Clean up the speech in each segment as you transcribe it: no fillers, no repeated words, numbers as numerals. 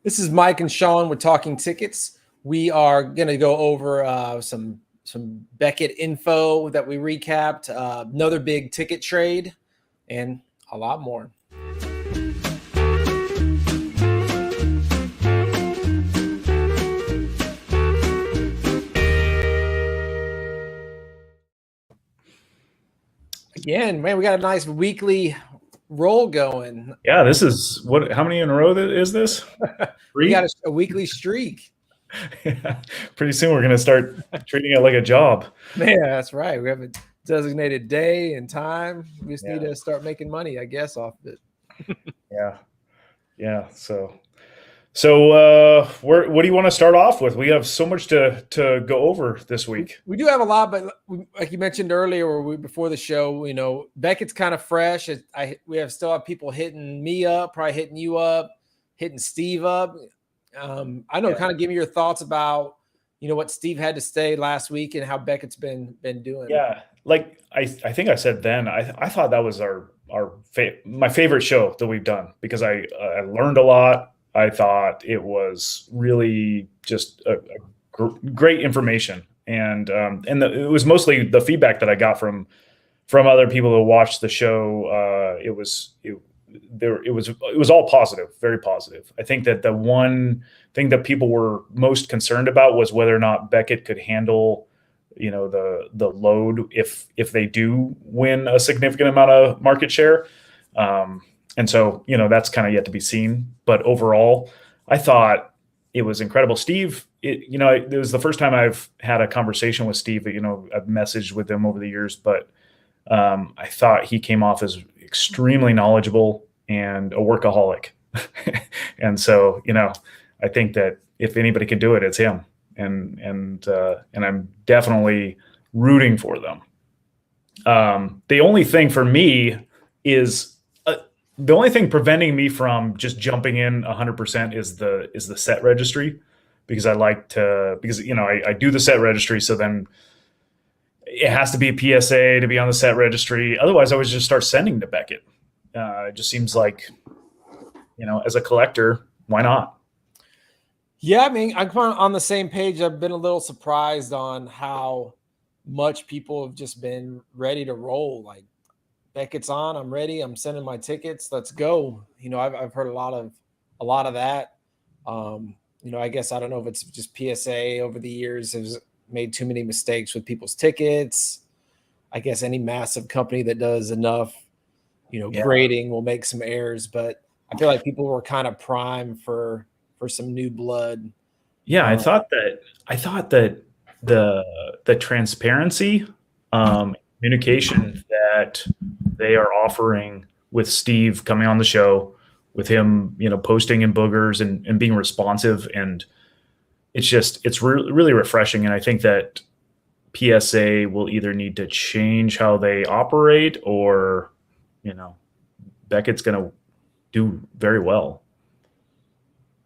This is Mike and Shaun. We're talking tickets. We are going to go over some Beckett info that we recapped, another big ticket trade, and a lot more. Again, man, we got a nice weekly roll going. Yeah, this is what? How many in a row is this? We got a weekly streak. Yeah. Pretty soon we're going to start treating it like a job. Man, that's right. We have a designated day and time. We just need to start making money, I guess, off of it. Yeah. So what do you want to start off with? We have so much to go over this week. We do have a lot, but like you mentioned earlier, or before the show, Beckett's kind of fresh. We still have people hitting me up, probably hitting you up, hitting Steve up. I know. Kind of give me your thoughts about what Steve had to say last week and how Beckett's been doing. Yeah, like I think I said then, I thought that was my favorite show that we've done because I learned a lot. I thought it was really just a great information, and it was mostly the feedback that I got from other people who watched the show. It was all positive, very positive. I think that the one thing that people were most concerned about was whether or not Beckett could handle, the load if they do win a significant amount of market share. And so, that's kind of yet to be seen. But overall, I thought it was incredible. Steve, it was the first time I've had a conversation with Steve. I've messaged with him over the years, but I thought he came off as extremely knowledgeable and a workaholic. And so, I think that if anybody can do it, it's him. And I'm definitely rooting for them. The only thing for me is the only thing preventing me from just jumping in 100% is the set registry, because I do the set registry. So then it has to be a PSA to be on the set registry. Otherwise I would just start sending to Beckett. It just seems like, as a collector, why not? Yeah, I mean, I'm kind of on the same page. I've been a little surprised on how much people have just been ready to roll. Like, Beckett's on, I'm ready, I'm sending my tickets, let's go. I've heard a lot of that. I guess I don't know if it's just PSA over the years has made too many mistakes with people's tickets. I guess any massive company that does enough, grading will make some errors, but I feel like people were kind of primed for some new blood. Yeah, I thought that the transparency, communication that they are offering with Steve coming on the show, with him, posting in boogers and being responsive, and it's really refreshing. And I think that PSA will either need to change how they operate, or Beckett's going to do very well.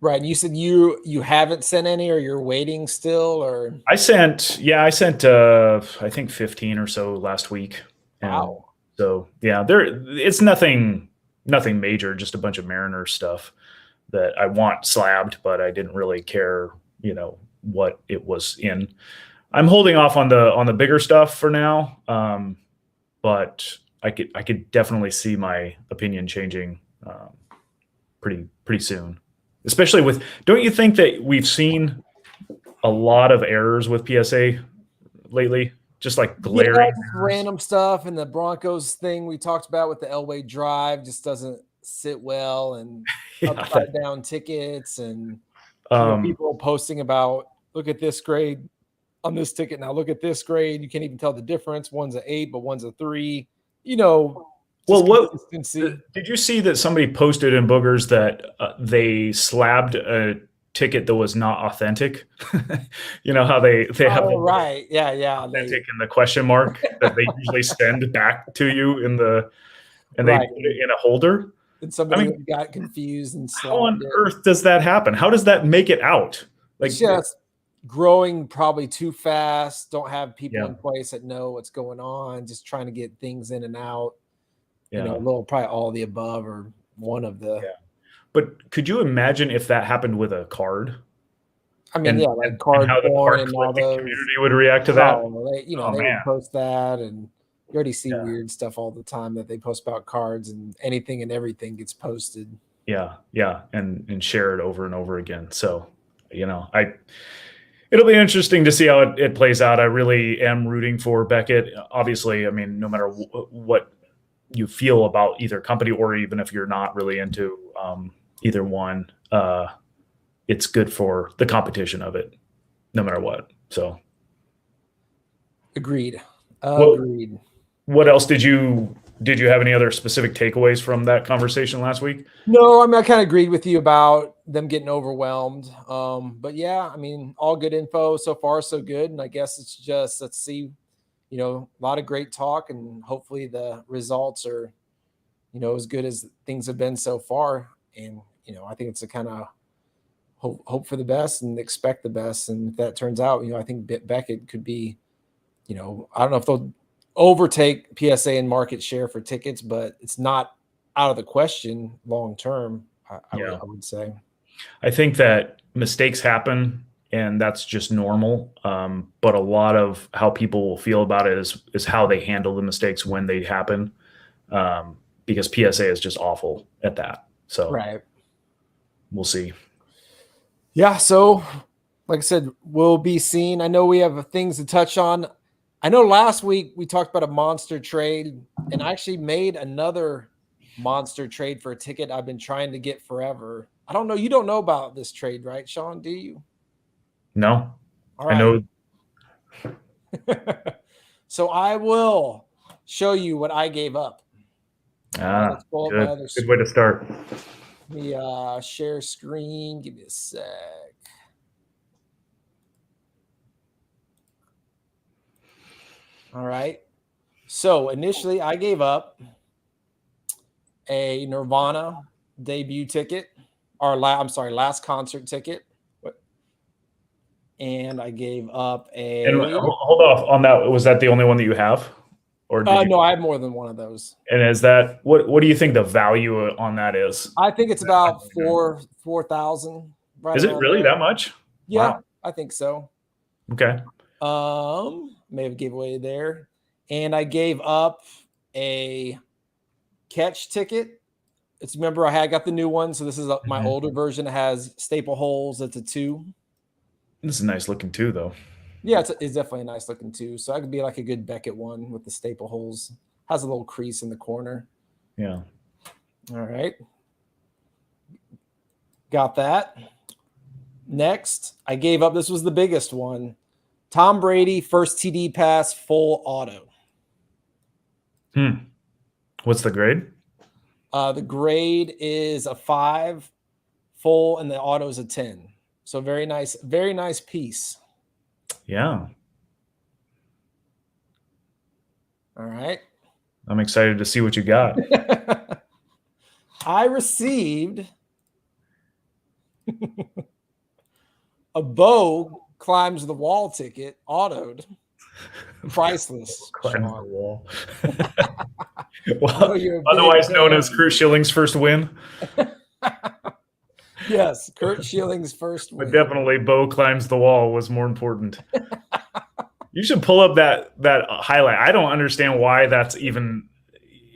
Right. And you said you haven't sent any, or you're waiting still, or? I sent I think 15 or so last week. Wow. So yeah, it's nothing major, just a bunch of Mariner stuff that I want slabbed, but I didn't really care, what it was in. I'm holding off on the bigger stuff for now. But I could definitely see my opinion changing pretty soon. Especially with, don't you think that we've seen a lot of errors with PSA lately? Just like glaring, random stuff, and the Broncos thing we talked about with the Elway drive just doesn't sit well, and upside down tickets, and people posting about, look at this grade on this ticket, now look at this grade. You can't even tell the difference. One's an 8, but one's a 3. Well, did you see that somebody posted in boogers that they slabbed a ticket that was not authentic? How they have right, yeah, authentic and the question mark that they usually send back to you they put it in a holder. And somebody got confused and how on earth does that happen? How does that make it out? Like, just growing probably too fast. Don't have people in place that know what's going on. Just trying to get things in and out. A little, probably all the above, or one of the. Yeah. But could you imagine if that happened with a card? I mean, yeah, like And card how the porn card and all collecting those. community would react to that? Oh, Oh, they man. would post that, and you already see Yeah. weird stuff all the time that they post about cards, and anything and everything gets posted. Yeah, yeah, and share it over and over again. So, it'll be interesting to see how it plays out. I really am rooting for Beckett. Obviously, I mean, no matter what you feel about either company, or even if you're not really into either one, it's good for the competition of it, no matter what. So, Agreed. what Agreed. what else did you have any other specific takeaways from that conversation last week? No, I mean, I kind of agreed with you about them getting overwhelmed. But yeah, I mean, all good info so far, so good. And I guess it's just, let's see, a lot of great talk, and hopefully the results are, as good as things have been so far. And, I think it's a kind of hope for the best and expect the best. And if that turns out, I think Beckett could be, I don't know if they'll overtake PSA in market share for tickets, but it's not out of the question long term. I would say. I think that mistakes happen, and that's just normal. But a lot of how people will feel about it is how they handle the mistakes when they happen, because PSA is just awful at that. So Right. we'll see. Yeah. So, like I said, we'll be seen. I know we have things to touch on. I know last week we talked about a monster trade, and I actually made another monster trade for a ticket I've been trying to get forever. I don't know. You don't know about this trade, right, Shaun? Do you? No, All I right. know. So I will show you what I gave up. Let's pull up my other Good way to start. Let me share screen. Give me a sec. All right. So initially I gave up a Nirvana debut ticket, or last concert ticket. And I gave up And a hold off on that. Was that the only one that you have, or did you? no, I have more than one of those. And is that what do you think the value on that is? I think it's about 4,000. Right. Is it really there. that much? Yeah, Wow. I think so. Okay. May have giveaway there. And I gave up a catch ticket. Remember I got the new one, so this is my older version. It has staple holes. It's a 2. This is nice looking too, though. Yeah, it's definitely a nice looking 2. So that could be like a good Beckett one with the staple holes. Has a little crease in the corner. Yeah. All right. Got that. Next, I gave up. This was the biggest one. Tom Brady, first TD pass, full auto. What's the grade? The grade is a 5, full, and the auto is a 10. So very nice piece. Yeah. All right. I'm excited to see what you got. I received a Bo climbs the wall ticket, autoed, priceless. Climb the wall. Well, otherwise known as Kurt Schilling's first win. Yes, Kurt Schilling's first win. But definitely Bo climbs the wall was more important. You should pull up that highlight. I don't understand why that's even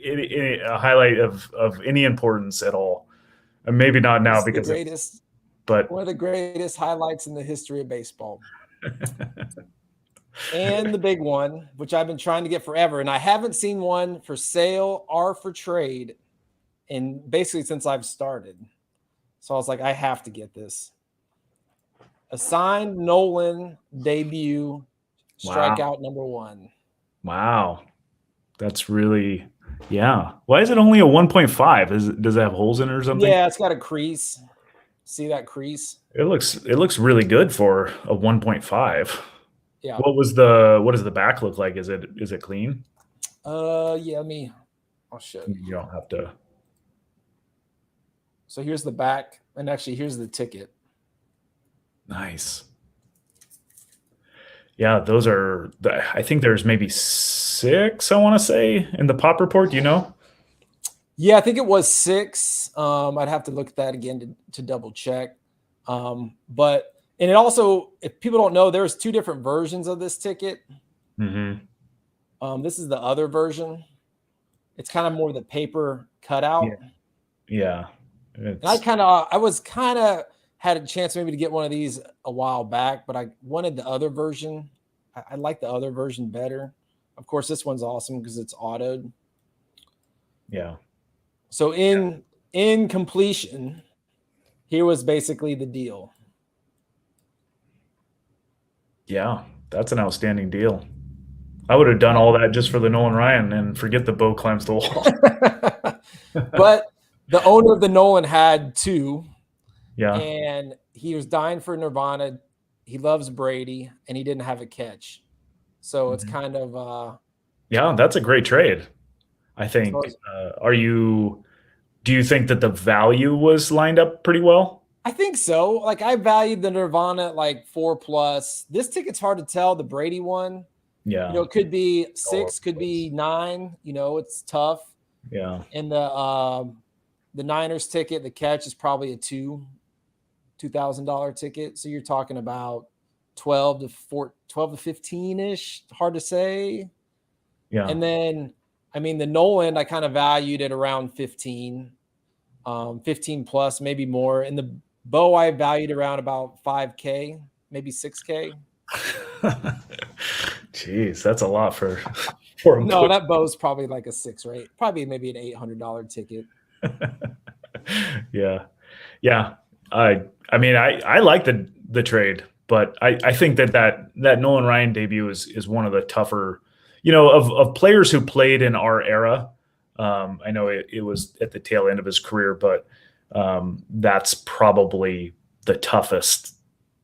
a highlight of any importance at all. And maybe not now it's because one of the greatest highlights in the history of baseball. And the big one, which I've been trying to get forever, and I haven't seen one for sale or for trade basically since I've started. So I was like, I have to get this. A signed Nolan debut, strikeout number 1. Wow. That's really, yeah. Why is it only a 1.5? Does it have holes in it or something? Yeah, it's got a crease. See that crease? It looks really good for a 1.5. Yeah. What does the back look like? Is it clean? Yeah, I'll show you. You don't have to. So here's the back, and actually here's the ticket. Nice. Yeah, those are. I think there's maybe 6. I want to say in the pop report. Do you know? Yeah, I think it was 6. I'd have to look at that again to double check. But and it also, if people don't know, there's 2 different versions of this ticket. Mm-hmm. This is the other version. It's kind of more the paper cutout. Yeah. And It's I was kind of had a chance maybe to get one of these a while back, but I wanted the other version. I like the other version better. Of course, this one's awesome because it's autoed. yeah. So in completion, here was basically the deal. Yeah. That's an outstanding deal. I would have done all that just for the Nolan Ryan and forget the Bo climbs the wall. But the owner of the Nolan had 2, Yeah. and he was dying for Nirvana. He loves Brady, and he didn't have a catch. So it's Mhm. kind of Yeah, that's a great trade. I think. Do you think that the value was lined up pretty well? I think so. Like I valued the Nirvana at like 4 plus. This ticket's hard to tell. The Brady one, Yeah. it could be All over 6, the could place. be 9. It's tough. Yeah. And the Niners ticket, the catch is probably a $2,000 ticket. So you're talking about 12 to 15 ish. Hard to say. Yeah. And then, I mean, the Nolan, I kind of valued at around 15, 15 plus, maybe more. And the Bow, I valued around about 5K, maybe 6K. Jeez, that's a lot for a No, book. that Bow's probably like a 6 or 8, probably maybe an $800 ticket. Yeah. Yeah. I mean I like the trade, but I think that Nolan Ryan debut is one of the tougher, of players who played in our era. I know it was at the tail end of his career, but that's probably the toughest.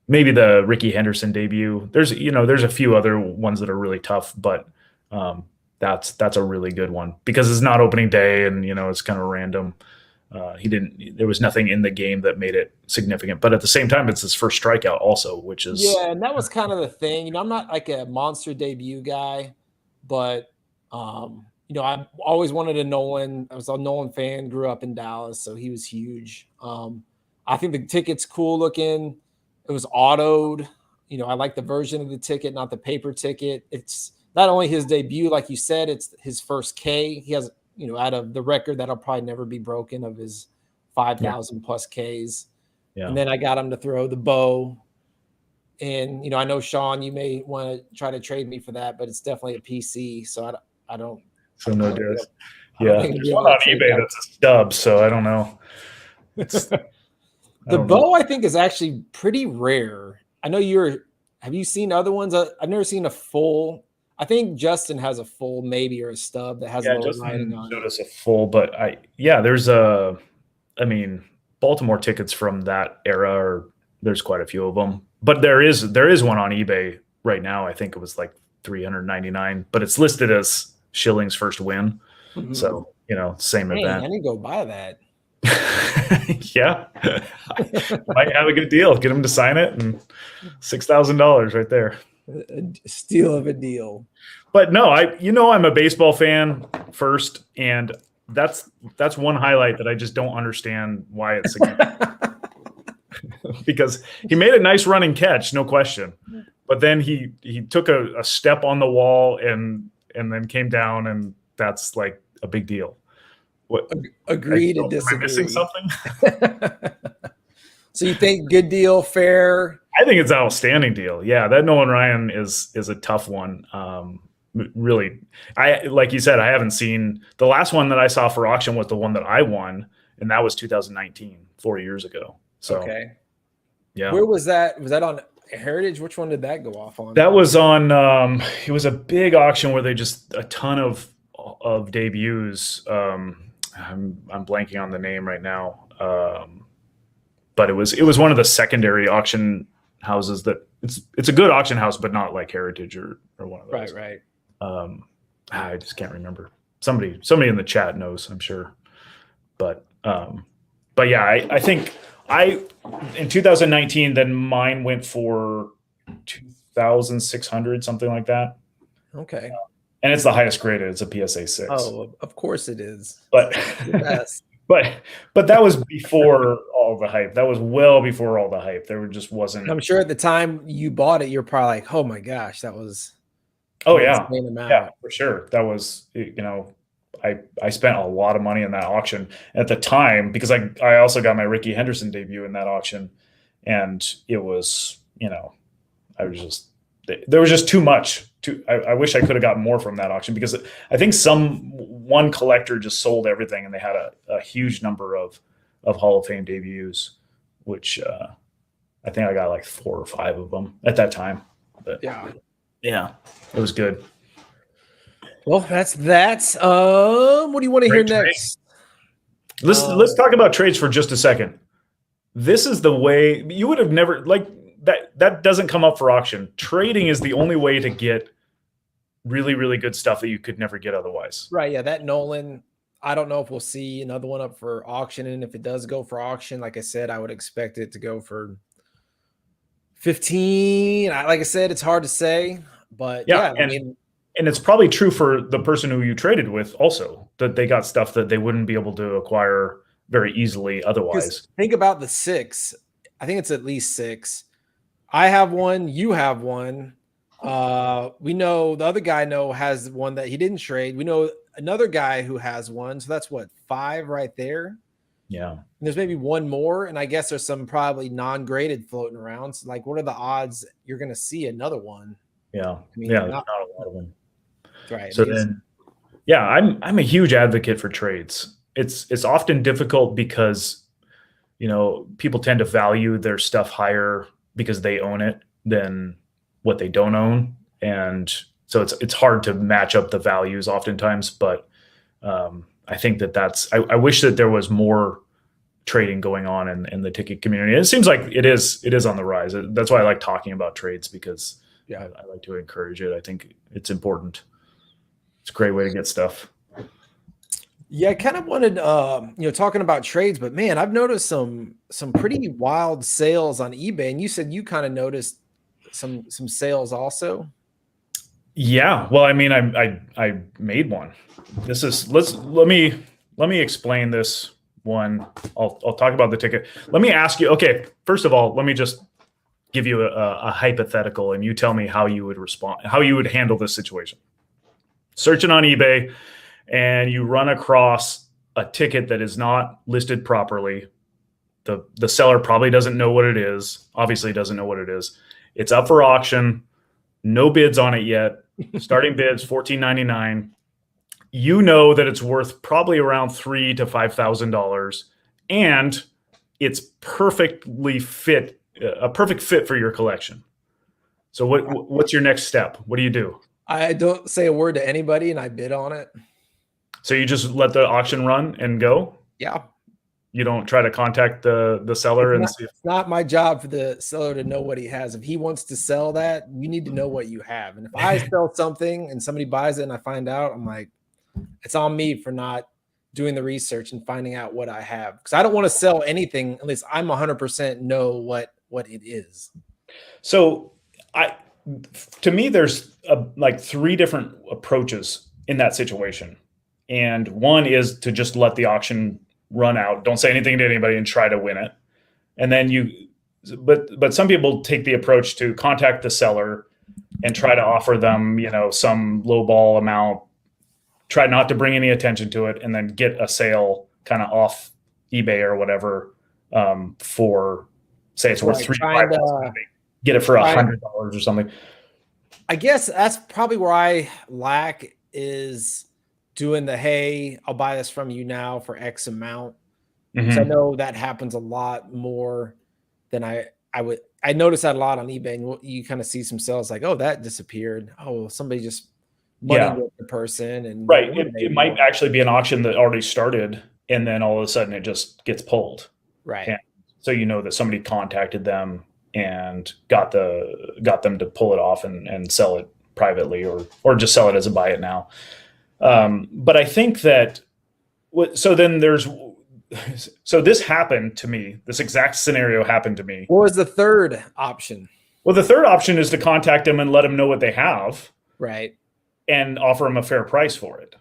Maybe the Ricky Henderson debut. There's a few other ones that are really tough, but that's a really good one because it's not opening day and it's kind of random. There was nothing in the game that made it significant, but at the same time, it's his first strikeout also, which is Yeah, and that was kind of the thing. I'm not like a monster debut guy, but I always wanted a Nolan. I was a Nolan fan, grew up in Dallas, so he was huge. I think the ticket's cool looking. It was autoed. I like the version of the ticket, not the paper ticket. It's not only his debut, like you said, it's his first K. He has, out of the record that'll probably never be broken of his yeah, 5,000 plus Ks. And yeah. then I got him to throw the bow. And I know Shaun, you may want to try to trade me for that, but it's definitely a PC. So I don't So think no I'm gonna be dares. able, I don't Yeah, think I'm gonna there's be one able on to trade eBay that. that's a stub, so I don't know. I The don't know. bow I think is actually pretty rare. I know have you seen other ones? I've never seen a full. I think Justin has a full maybe or a stub that has a Yeah, little writing Justin on showed it. us a full, but I mean, Baltimore tickets from that era there's quite a few of them, but there is one on eBay right now. I think it was like 399, but it's listed as Schilling's first win. Mhm. So, same Dang, event. I need to go buy that. Yeah. Might have a good deal. Get him to sign it and $6,000 right there. A steal of a deal. But no, I'm a baseball fan first, and that's one highlight that I just don't understand why it's significant. Because he made a nice running catch, no question. But then he took a step on the wall and then came down, and that's like a big deal. What Agree to am I missing disagree. something? So you think good deal, fair? I think it's an outstanding deal. Yeah, that Nolan Ryan is a tough one. Really, I like you said, I haven't seen the last one that I saw for auction was the one that I won, and that was 2019, 4 years ago. So Okay. yeah, Where was that? Was that on Heritage? Which one did that go off on? that was on. It was a big auction where they just a ton of debuts. I'm blanking on the name right now. But it was one of the secondary auction houses that it's a good auction house, but not like Heritage or one of those. Right. I just can't remember. Somebody in the chat knows, I'm sure. But yeah, I think in 2019, then mine went for 2,600, something like that. Okay. and it's the highest graded. It's a PSA 6. Oh, of course it is. But The best. but that was before all the hype. That was well before all the hype. There just wasn't. I'm sure at the time you bought it, you're probably like, "Oh my gosh, that was Oh an yeah, insane amount." yeah, for sure. That was, I spent a lot of money in that auction at the time because I also got my Ricky Henderson debut in that auction, and it was, I was just, there was just too much. I wish I could have gotten more from that auction because I think one collector just sold everything and they had a huge number of Hall of Fame debuts, which I think I got like 4 or 5 of them at that time. But yeah, it was good. Well, that's that. What do you want to hear next? Let's talk about trades for just a second. This is the way you would have never that doesn't come up for auction. Trading is the only way to get really, really good stuff that you could never get otherwise. Right. Yeah. That Nolan, I don't know if we'll see another one up for auction. And if it does go for auction, like I said, I would expect it to go for 15. Like I said, it's hard to say, but yeah, and it's probably true for the person who you traded with also, that they got stuff that they wouldn't be able to acquire very easily otherwise. Think about the 6. I think it's at least 6. I have one. You have one. We know the other guy has one that he didn't trade. We know another guy who has one. So that's what, 5 right there. Yeah. And there's maybe one more. And I guess there's some probably non-graded floating around. So like, what are the odds you're going to see another one? Yeah. Not a lot of them. Right. So then, yeah, I'm a huge advocate for trades. It's often difficult because, people tend to value their stuff higher because they own it than what they don't own. And so it's hard to match up the values oftentimes, but I think I wish that there was more trading going on in the ticket community. And it seems like it is on the rise. That's why I like talking about trades, because I like to encourage it. I think it's important. It's a great way to get stuff. Yeah, I kind of wanted, talking about trades, but man, I've noticed some pretty wild sales on eBay, and you said you kind of noticed some sales also. Yeah, well, I mean, I made one. Let me explain this one. I'll talk about the ticket. Let me ask you. Okay, first of all, let me just give you a hypothetical, and you tell me how you would respond, how you would handle this situation. Searching on eBay, and you run across a ticket that is not listed properly. The seller probably doesn't know what it is. Obviously doesn't know what it is. It's up for auction. No bids on it yet. Starting bids $14.99. You know that it's worth probably around $3,000 to $5,000, and it's a perfect fit for your collection. So what's your next step? What do you do? I don't say a word to anybody, and I bid on it. So you just let the auction run and go? Yeah. You don't try to contact the seller see if... It's not my job for the seller to know what he has. If he wants to sell that, you need to know what you have. And if I sell something and somebody buys it and I find out, I'm like, it's on me for not doing the research and finding out what I have. Because I don't want to sell anything unless I'm 100% know what it is. So to me, there's like 3 different approaches in that situation. And one is to just let the auction run out. Don't say anything to anybody and try to win it. And then but some people take the approach to contact the seller and try to offer them, some lowball amount, try not to bring any attention to it, and then get a sale kind of off eBay or whatever for, say it's worth $3,000, get it for $100 or something. I guess that's probably where I lack, is doing the, hey, I'll buy this from you now for X amount. Mm-hmm. So I know that happens a lot more than I would. I notice that a lot on eBay, and you kind of see some sales like, oh, that disappeared. Oh, somebody just money with the person. And right. It might actually be an auction that already started, and then all of a sudden it just gets pulled. Right. And so you know that somebody contacted them and got them to pull it off and sell it privately, or just sell it as a buy it now. But I think that so this happened to me. This exact scenario happened to me. What was the third option? Well, the third option is to contact them and let them know what they have. Right. and offer them a fair price for it,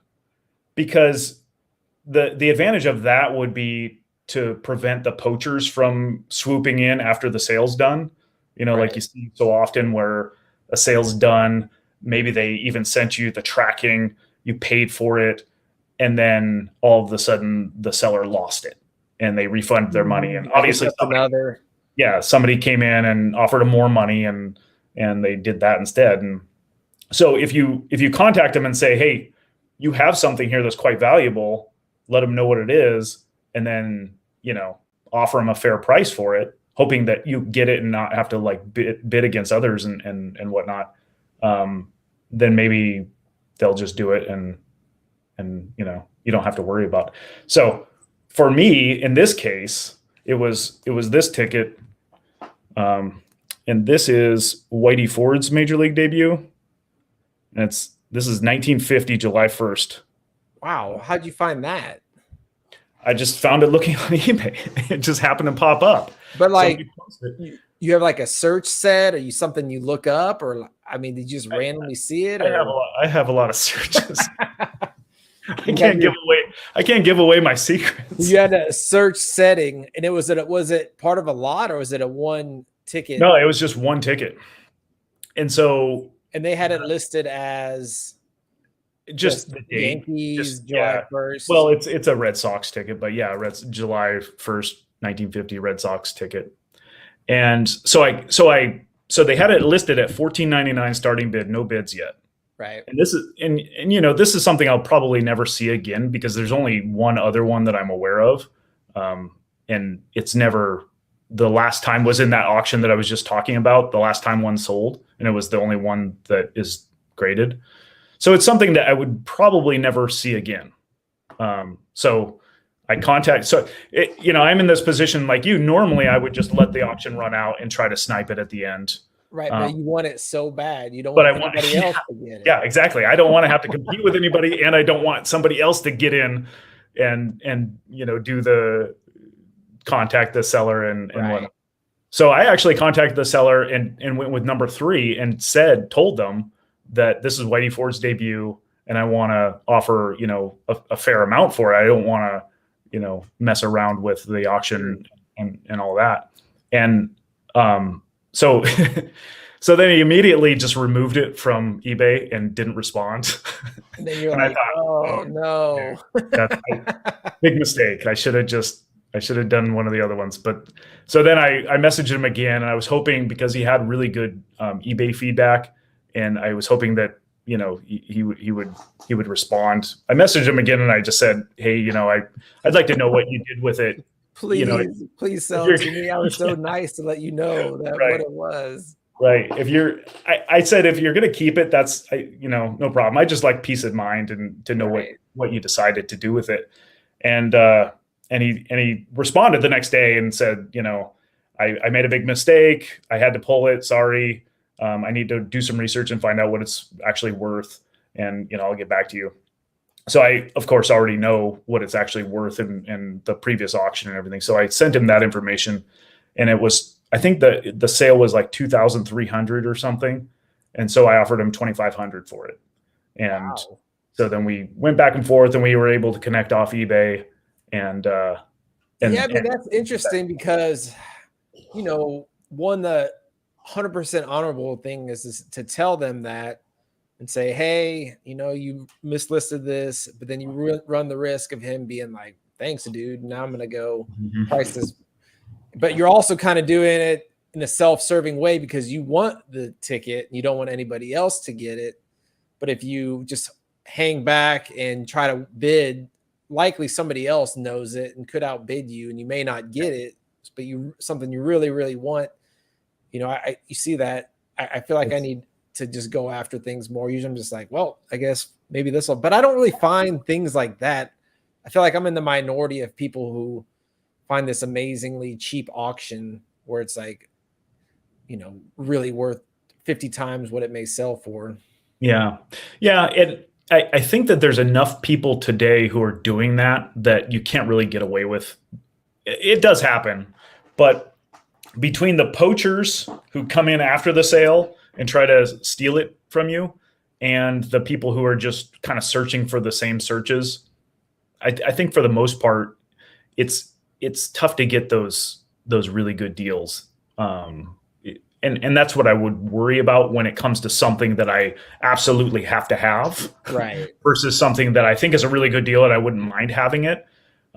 because the advantage of that would be to prevent the poachers from swooping in after the sale's done. Like you see so often where a sale's done, maybe they even sent you the tracking, you paid for it, and then all of a sudden the seller lost it and they refunded their money. And obviously somebody came in and offered them more money, and they did that instead. And so if you contact them and say, hey, you have something here that's quite valuable, let them know what it is, and then, offer them a fair price for it, hoping that you get it and not have to like bid against others and whatnot. Then maybe they'll just do it, and you don't have to worry about it. So for me, in this case, it was this ticket. And this is Whitey Ford's major league debut. And this is 1950, July 1st. Wow. How'd you find that? I just found it looking on eBay. It just happened to pop up. But like, you have like a search set, or you something you look up, or I mean, did you just randomly see it? I have a lot of searches. I can't give away my secrets. You had a search setting, and was it part of a lot, or was it a one ticket? No, it was just one ticket. And they had it listed as just the date, Yankees, July 1st. Well, it's a Red Sox ticket, but yeah, July 1st, 1950 Red Sox ticket. And so they had it listed at $14.99 starting bid, no bids yet. Right. And this is something I'll probably never see again, because there's only one other one that I'm aware of. And it's never, the last time was in that auction that I was just talking about, the last time one sold, and it was the only one that is graded. So it's something that I would probably never see again. So I'm in this position like you. Normally I would just let the auction run out and try to snipe it at the end. Right, but you want it so bad. You don't want anybody else to get it. Yeah, exactly. I don't want to have to compete with anybody, and I don't want somebody else to get in and do the contact the seller and whatnot. So I actually contacted the seller and went with number 3 and told them that this is Whitey Ford's debut, and I want to offer, a fair amount for it. I don't want to, mess around with the auction and all that. And so then he immediately just removed it from eBay and didn't respond. And then you're like, oh no, that's a big mistake. I should have done one of the other ones. But so then I messaged him again, and I was hoping, because he had really good eBay feedback, and I was hoping that, he would respond. I messaged him again, and I just said, hey, I'd like to know what you did with it. Please sell it to me. I was so nice to let you know that what it was. Right. I said, if you're going to keep it, that's, no problem. I just like peace of mind and to know what you decided to do with it. And he responded the next day and said, I made a big mistake. I had to pull it. Sorry. I need to do some research and find out what it's actually worth. And, I'll get back to you. So I, of course, already know what it's actually worth in the previous auction and everything. So I sent him that information, and it was, I think the sale was like $2,300 or something. And so I offered him $2,500 for it. And so then we went back and forth, and we were able to connect off eBay. And that's interesting, because, one, the 100% honorable thing is to tell them that and say, hey, you mislisted this, but then you run the risk of him being like, thanks, dude. Now I'm going to go price this. But you're also kind of doing it in a self-serving way, because you want the ticket and you don't want anybody else to get it. But if you just hang back and try to bid, likely somebody else knows it and could outbid you, and you may not get it, but something you really, really want. You see that. I feel like I need to just go after things more. Usually I'm just like, well, I guess maybe this will, but I don't really find things like that. I feel like I'm in the minority of people who find this amazingly cheap auction where it's like, really worth 50 times what it may sell for. Yeah. Yeah. I think that there's enough people today who are doing that you can't really get away with. It does happen, but between the poachers who come in after the sale and try to steal it from you, and the people who are just kind of searching for the same searches. I think for the most part, it's tough to get those really good deals. And that's what I would worry about when it comes to something that I absolutely have to have, right? Versus something that I think is a really good deal and I wouldn't mind having it.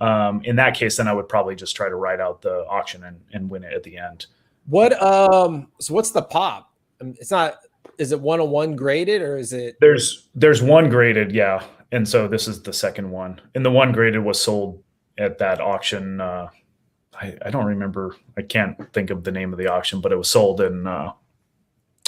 In that case, then I would probably just try to ride out the auction and win it at the end. What so what's the pop? It's not. Is it 101 graded or is it? There's one graded, yeah. And so this is the second one, and the one graded was sold at that auction. I don't remember. I can't think of the name of the auction, but it was sold in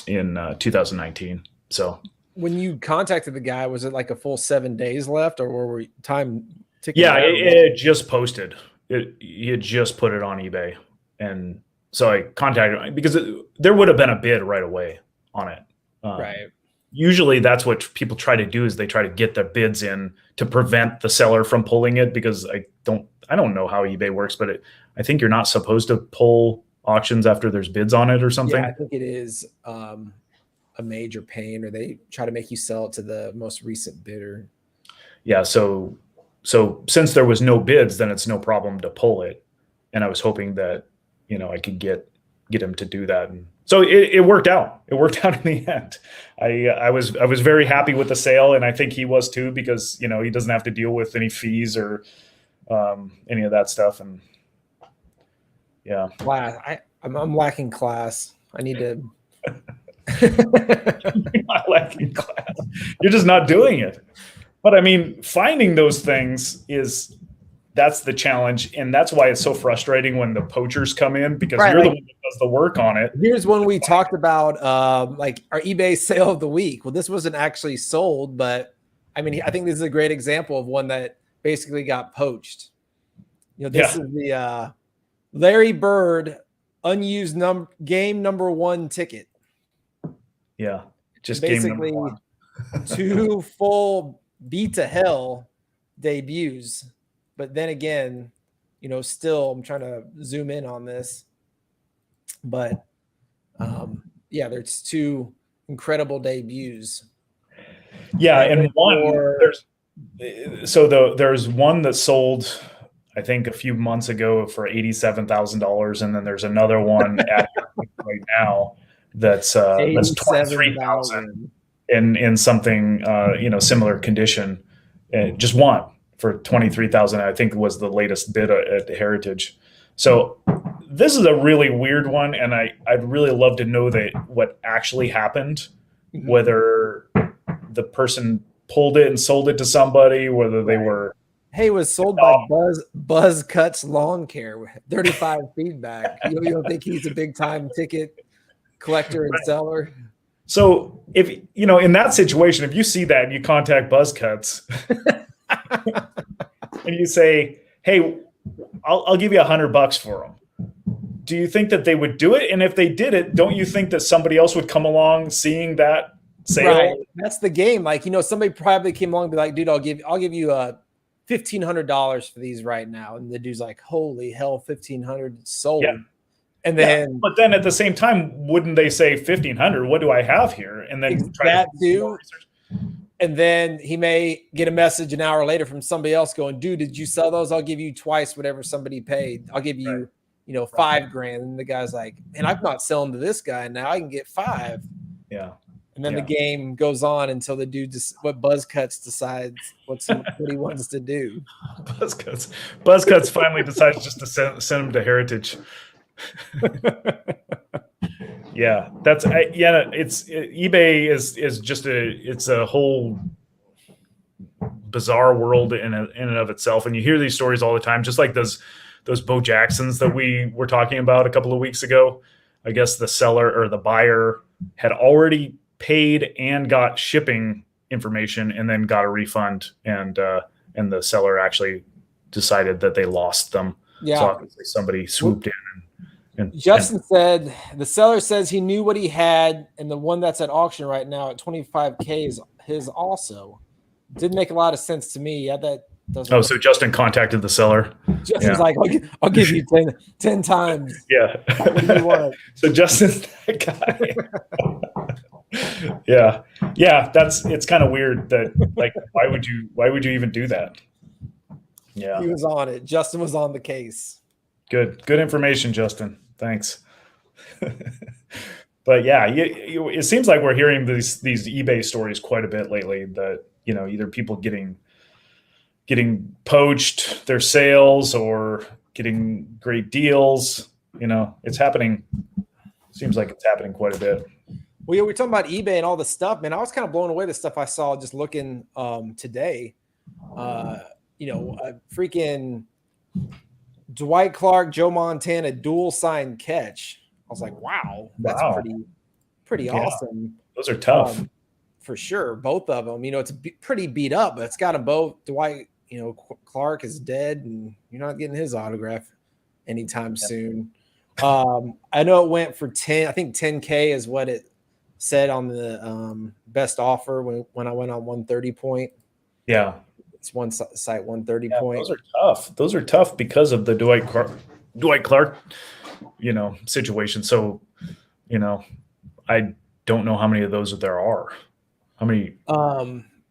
2019. So when you contacted the guy, was it like a full 7 days left, or were we time ticking? Yeah, it just posted. He had just put it on eBay, and so I contacted him because there would have been a bid right away on it. Right. Usually that's what people try to do, is they try to get the bids in to prevent the seller from pulling it, because I don't know how eBay works, but I think you're not supposed to pull auctions after there's bids on it or something. Yeah, I think it is a major pain, or they try to make you sell it to the most recent bidder. Yeah. So since there was no bids, then it's no problem to pull it. And I was hoping that, I could get him to do that. And so it worked out. It worked out in the end. I was very happy with the sale, and I think he was too, because he doesn't have to deal with any fees or any of that stuff. And yeah, Class. I'm lacking class. I need to. You're not lacking class. You're just not doing it. But I mean, finding those things that's the challenge, and that's why it's so frustrating when the poachers come in, because you're the one that does the work on it. Here's one we talked about, like our eBay sale of the week. Well, this wasn't actually sold, but I mean, I think this is a great example of one that basically got poached. This is the Larry Bird unused game number 1 ticket. Yeah, just basically game number 1. 2 full beat to hell debuts. But then again, still I'm trying to zoom in on this. But there's 2 incredible debuts. Yeah, and there's one that sold, I think, a few months ago for $87,000, and then there's another one at right now that's $23,000 in something similar condition. Just one for $23,000, I think was the latest bid at Heritage. So this is a really weird one, and I'd really love to know what actually happened, whether the person pulled it and sold it to somebody, whether they were. Hey, it was sold by Buzz Cuts Lawn Care with 35 feedback. You don't think he's a big time ticket collector and seller? So if in that situation, if you see that and you contact Buzz Cuts and you say, "Hey, I'll give you $100 for them," do you think that they would do it? And if they did it, don't you think that somebody else would come along seeing that sale? Right. That's the game. Like, somebody probably came along and be like, "Dude, I'll give you $1,500 for these right now." And the dude's like, "Holy hell, $1,500 sold." Yeah. And then, but then at the same time, wouldn't they say $1,500? What do I have here? And then try to do more research. And then he may get a message an hour later from somebody else going, "Dude, did you sell those? I'll give you twice whatever somebody paid. I'll give you, $5,000." And the guy's like, "Man, I'm not selling to this guy now. I can get $5,000." Yeah. And then the game goes on until the dude what Buzz Cuts decides what he wants to do. Buzz Cuts finally decides just to send him to Heritage. Yeah, eBay is just it's a whole bizarre world in and of itself, and you hear these stories all the time, just like those Bo Jacksons that we were talking about a couple of weeks ago. I guess the seller or the buyer had already paid and got shipping information, and then got a refund, and the seller actually decided that they lost them. Yeah, so obviously somebody swooped in. Justin said the seller says he knew what he had, and the one that's at auction right now at $25K is his also. Didn't make a lot of sense to me. Yeah, that doesn't. Oh, so Justin contacted the seller. Justin's like, I'll give you 10 times. Yeah. What do you want? So Justin's that guy. Yeah. Yeah. It's kind of weird that, like, why would you even do that? Yeah. He was on it. Justin was on the case. Good information, Justin. Thanks. But yeah, it seems like we're hearing these eBay stories quite a bit lately. That either people getting poached their sales or getting great deals. It's happening. Seems like it's happening quite a bit. Well, yeah, we're talking about eBay and all the stuff, man. I was kind of blown away the stuff I saw just looking today. A freaking Dwight Clark, Joe Montana dual sign catch. I was like, wow, that's Wow. pretty Yeah, awesome. those are tough. For sure, both of them. It's pretty beat up, but it's got them both. Dwight, Clark is dead, and you're not getting his autograph anytime soon. I know it went for 10. I think 10K is what it said on the best offer when I went on 130 point. Yeah, it's one site 130 yeah, point. those are tough. Those are tough because of the Dwight Clark, situation. So, I don't know how many of those there are. How many?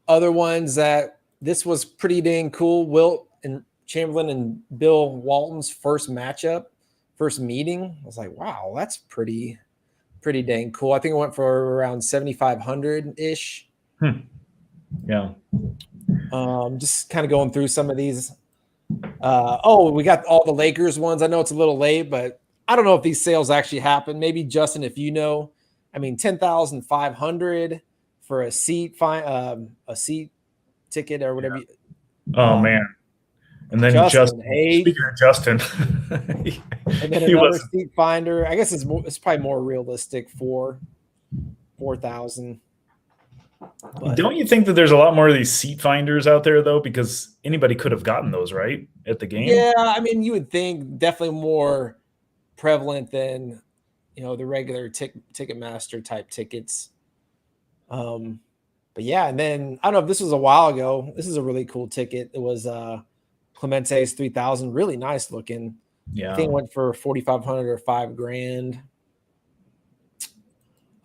Other ones that this was pretty dang cool. Wilt and Chamberlain and Bill Walton's first meeting. I was like, wow, that's pretty dang cool. I think it went for around 7,500 ish. Yeah. Just kind of going through some of these. We got all the Lakers ones. I know it's a little late, but I don't know if these sales actually happen. Maybe Justin, if you know, 10,500 for a seat ticket or whatever. Yeah. Oh man. And then Justin speaking of Justin, and then another seat finder. I guess it's probably more realistic for 4,000. Don't you think that there's a lot more of these seat finders out there though? Because anybody could have gotten those right at the game. Yeah, you would think definitely more prevalent than the regular Ticketmaster type tickets. But yeah, and then I don't know if this was a while ago. This is a really cool ticket. It was Clemente's 3,000, really nice looking. Yeah, I think it went for 4,500 or $5,000.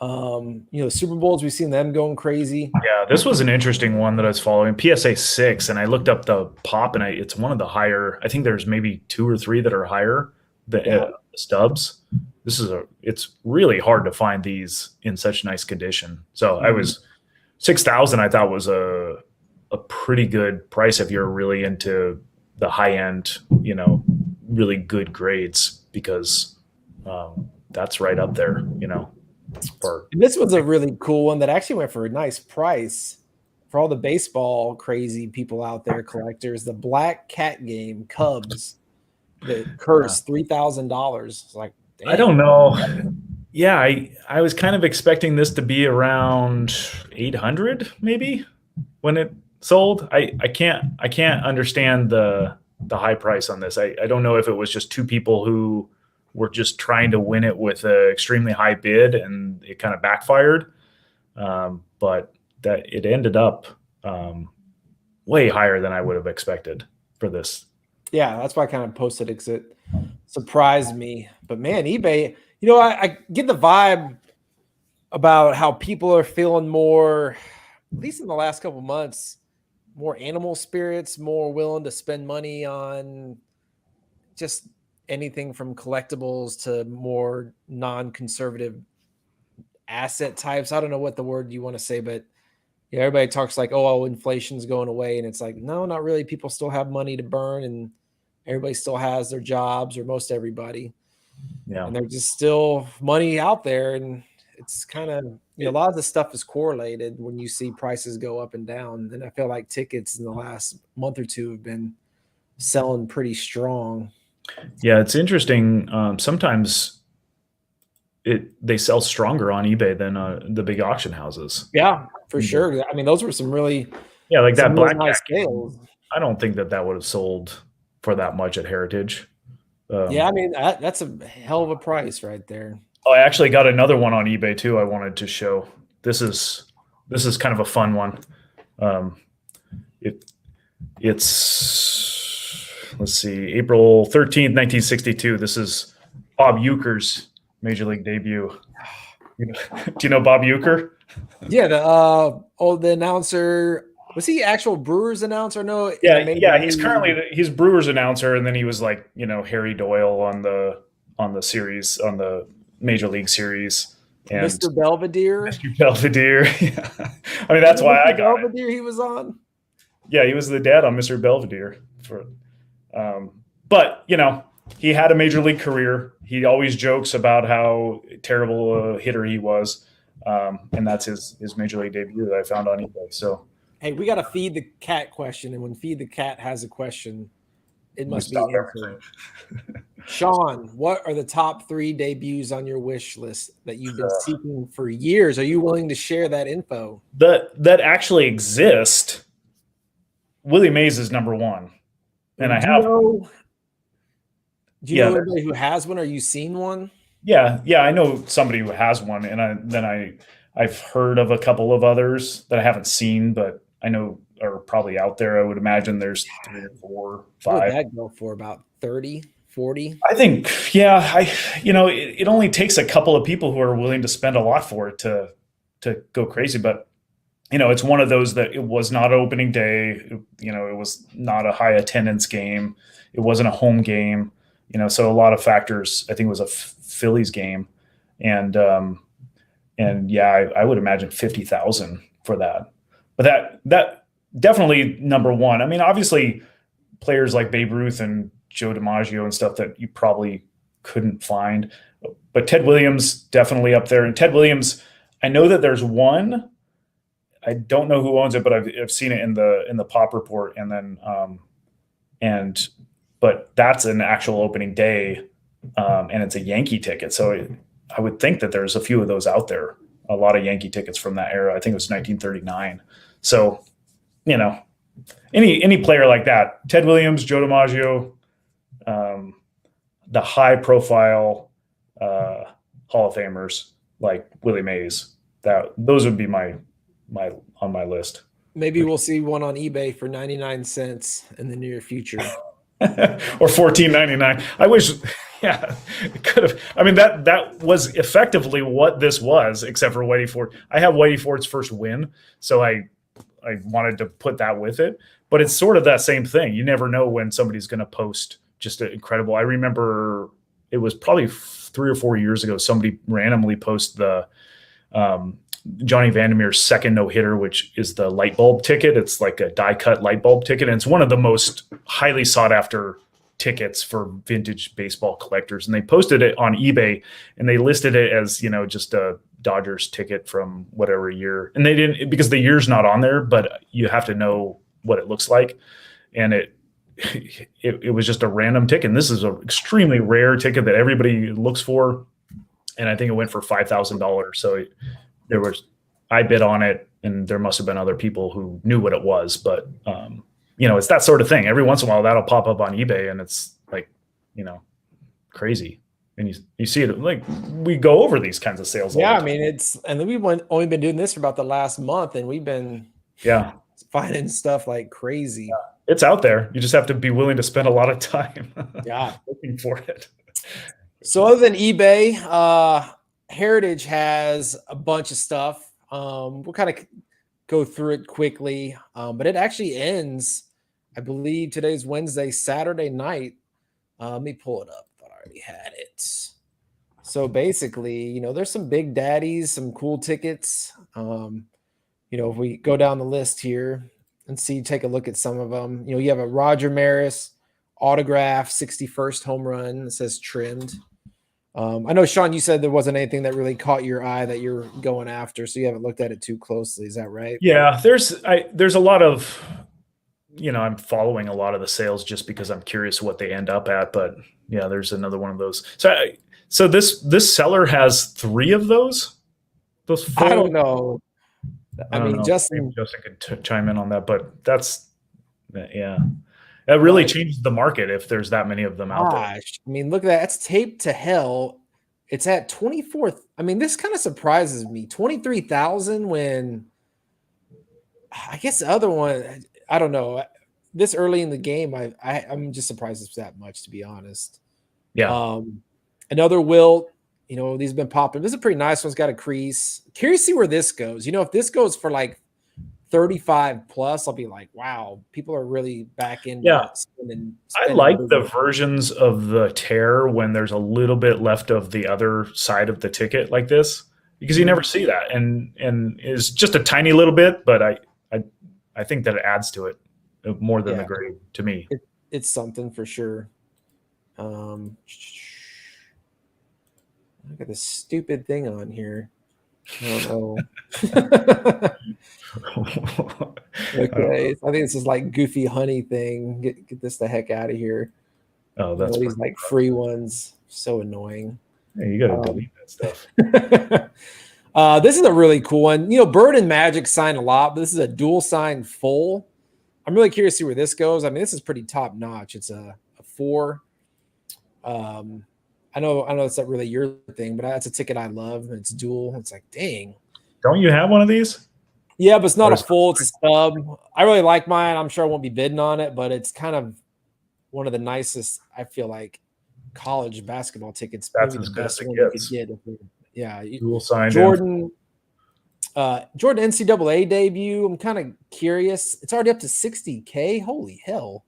The Super Bowls, we've seen them going crazy. Yeah, this was an interesting one that I was following. PSA 6, and I looked up the pop, and it's one of the higher. I think there's maybe 2 or 3 that are higher than Stubs. It's really hard to find these in such nice condition. So I was 6,000. I thought was a pretty good price if you're really into the high end, really good grades, because that's right up there, This was a really cool one that actually went for a nice price for all the baseball crazy people out there, collectors. The Black Cat Game Cubs, the curse, $3,000. It's like, damn. I don't know. Yeah, I was kind of expecting this to be around 800 maybe when it sold. I can't understand the high price on this. I don't know if it was just 2 people who were just trying to win it with an extremely high bid and it kind of backfired. But that it ended up way higher than I would have expected for this. Yeah, that's why I kind of posted it because it surprised me. But man, eBay, I get the vibe about how people are feeling more, at least in the last couple of months, more animal spirits, more willing to spend money on just anything from collectibles to more non-conservative asset types. I don't know what the word you want to say, but yeah, everybody talks like, oh, inflation's going away. And it's like, no, not really. People still have money to burn and everybody still has their jobs, or most everybody. Yeah. And there's just still money out there. And it's kind of, a lot of the stuff is correlated when you see prices go up and down. And I feel like tickets in the last month or 2 have been selling pretty strong. Yeah, it's interesting. Sometimes they sell stronger on eBay than the big auction houses. Yeah, for sure. Those were some really like that Black nice scales. I don't think that would have sold for that much at Heritage. That's a hell of a price right there. Oh, I actually got another one on eBay too. I wanted to show. This is kind of a fun one. It's let's see, April 13th, 1962. This is Bob Uecker's Major League debut. You know, do you know Bob Euchre? Yeah, the announcer. Was he actual Brewers announcer? No, in the Yeah, Major yeah. League. He's Brewers announcer, and then he was like, Harry Doyle on the series, on the Major League series, and Mr. Belvedere. Mr. Belvedere. Yeah. I mean, Was that's it why I Mr. got it. Belvedere he was on? Yeah, he was the dad on Mr. Belvedere. But he had a major league career. He always jokes about how terrible a hitter he was, and that's his major league debut that I found on eBay. So Hey, we got to feed the cat question, and when feed the cat has a question, it we must be stop answered. everything. Shaun, what are the top 3 debuts on your wish list that you've been seeking for years? Are you willing to share that info? That actually exist. Willie Mays is number one, and I have. Do you know anybody who has one? Or you seen one? Yeah, I know somebody who has one, and I've heard of a couple of others that I haven't seen, but I know are probably out there. I would imagine there's 3 or 4, 5. What would that go for? About 30, 40? I think, yeah, it only takes a couple of people who are willing to spend a lot for it to go crazy. But it's one of those that it was not opening day. It was not a high attendance game. It wasn't a home game. So a lot of factors. I think it was a Phillies game, and yeah, I would imagine 50,000 for that. But that definitely number one. I mean, obviously, players like Babe Ruth and Joe DiMaggio and stuff that you probably couldn't find, but Ted Williams definitely up there. And Ted Williams, I know that there's one. I don't know who owns it, but I've seen it in the Pop Report, and then but that's an actual opening day, and it's a Yankee ticket. So I would think that there's a few of those out there. A lot of Yankee tickets from that era. I think it was 1939. So any player like that, Ted Williams, Joe DiMaggio, the high profile Hall of Famers like Willie Mays. Those would be my on my list. Maybe we'll see one on eBay for 99 cents in the near future. Or $14.99. I wish, yeah, it could have. I mean, that was effectively what this was, except for Whitey Ford. I have Whitey Ford's first win, so I wanted to put that with it. But it's sort of that same thing. You never know when somebody's going to post just an incredible. I remember it was probably 3 or 4 years ago. Somebody randomly posted the Johnny Vandermeer's second no-hitter, which is the light bulb ticket. It's like a die-cut light bulb ticket, and it's one of the most highly sought-after tickets for vintage baseball collectors. And they posted it on eBay, and they listed it as, just a Dodgers ticket from whatever year. And they didn't, because the year's not on there, but you have to know what it looks like. And it was just a random ticket. And this is an extremely rare ticket that everybody looks for. And I think it went for $5,000. So I bid on it, and there must have been other people who knew what it was, but it's that sort of thing. Every once in a while that'll pop up on eBay, and it's like, crazy. And you see it, like, we go over these kinds of sales. Yeah. I mean, and we've only been doing this for about the last month, and we've been finding stuff like crazy. Yeah. It's out there. You just have to be willing to spend a lot of time looking for it. So other than eBay, Heritage has a bunch of stuff. We'll kind of go through it quickly, but it actually ends, I believe today's Wednesday, Saturday night. Let me pull it up. I thought I already had it. So basically, there's some big daddies, some cool tickets. If we go down the list here and take a look at some of them, you have a Roger Maris autograph, 61st home run. It says trimmed. I know, Shaun, you said there wasn't anything that really caught your eye that you're going after, so you haven't looked at it too closely. Is that right? Yeah, there's a lot of, I'm following a lot of the sales just because I'm curious what they end up at. But yeah, there's another one of those. So this seller has 3 of those. Those 4? I don't know. I mean, Justin could chime in on that, but that's, yeah. That really changes the market if there's that many of them out there. I mean, look at that. It's taped to hell. It's at 24th. I mean, this kind of surprises me. 23,000 when I guess the other one, I don't know. This early in the game, I'm just surprised it's that much, to be honest. Yeah. Another Wilt, You know, these have been popping. This is a pretty nice one. It's got a crease. Curious to see where this goes. You know, if this goes for like 35 plus, I'll be like, wow, people are really back into Yeah. spending I like big the money. versions of the tear when there's a little bit left of the other side of the ticket like this, because you never Mhm. see that, and is just a tiny little bit, but I I think that it adds to it more than the Yeah, grade to me. it's something for sure. Um, Look at this stupid thing on here. I don't know. Okay, I think this is like goofy honey thing. Get this the heck out of here. Oh, You that's know, these pretty. like free ones, so annoying. Hey, you got to Um, delete that stuff. this is a really cool one. You know, Bird and Magic sign a lot, but this is a dual sign full. I'm really curious to see where this goes. I mean, this is pretty top notch. It's a 4. I know it's not really your thing, but that's a ticket I love. And it's dual. It's like, dang. Don't you have one of these? Yeah, but it's not Or a is full. It's a stub. I really like mine. I'm sure I won't be bidding on it, but it's kind of one of the nicest, I feel like, college basketball tickets. that's Maybe the as good as best it one you could gets? get. Yeah, Dual signed in. Jordan NCAA debut. I'm kind of curious. It's already up to 60K. Holy hell!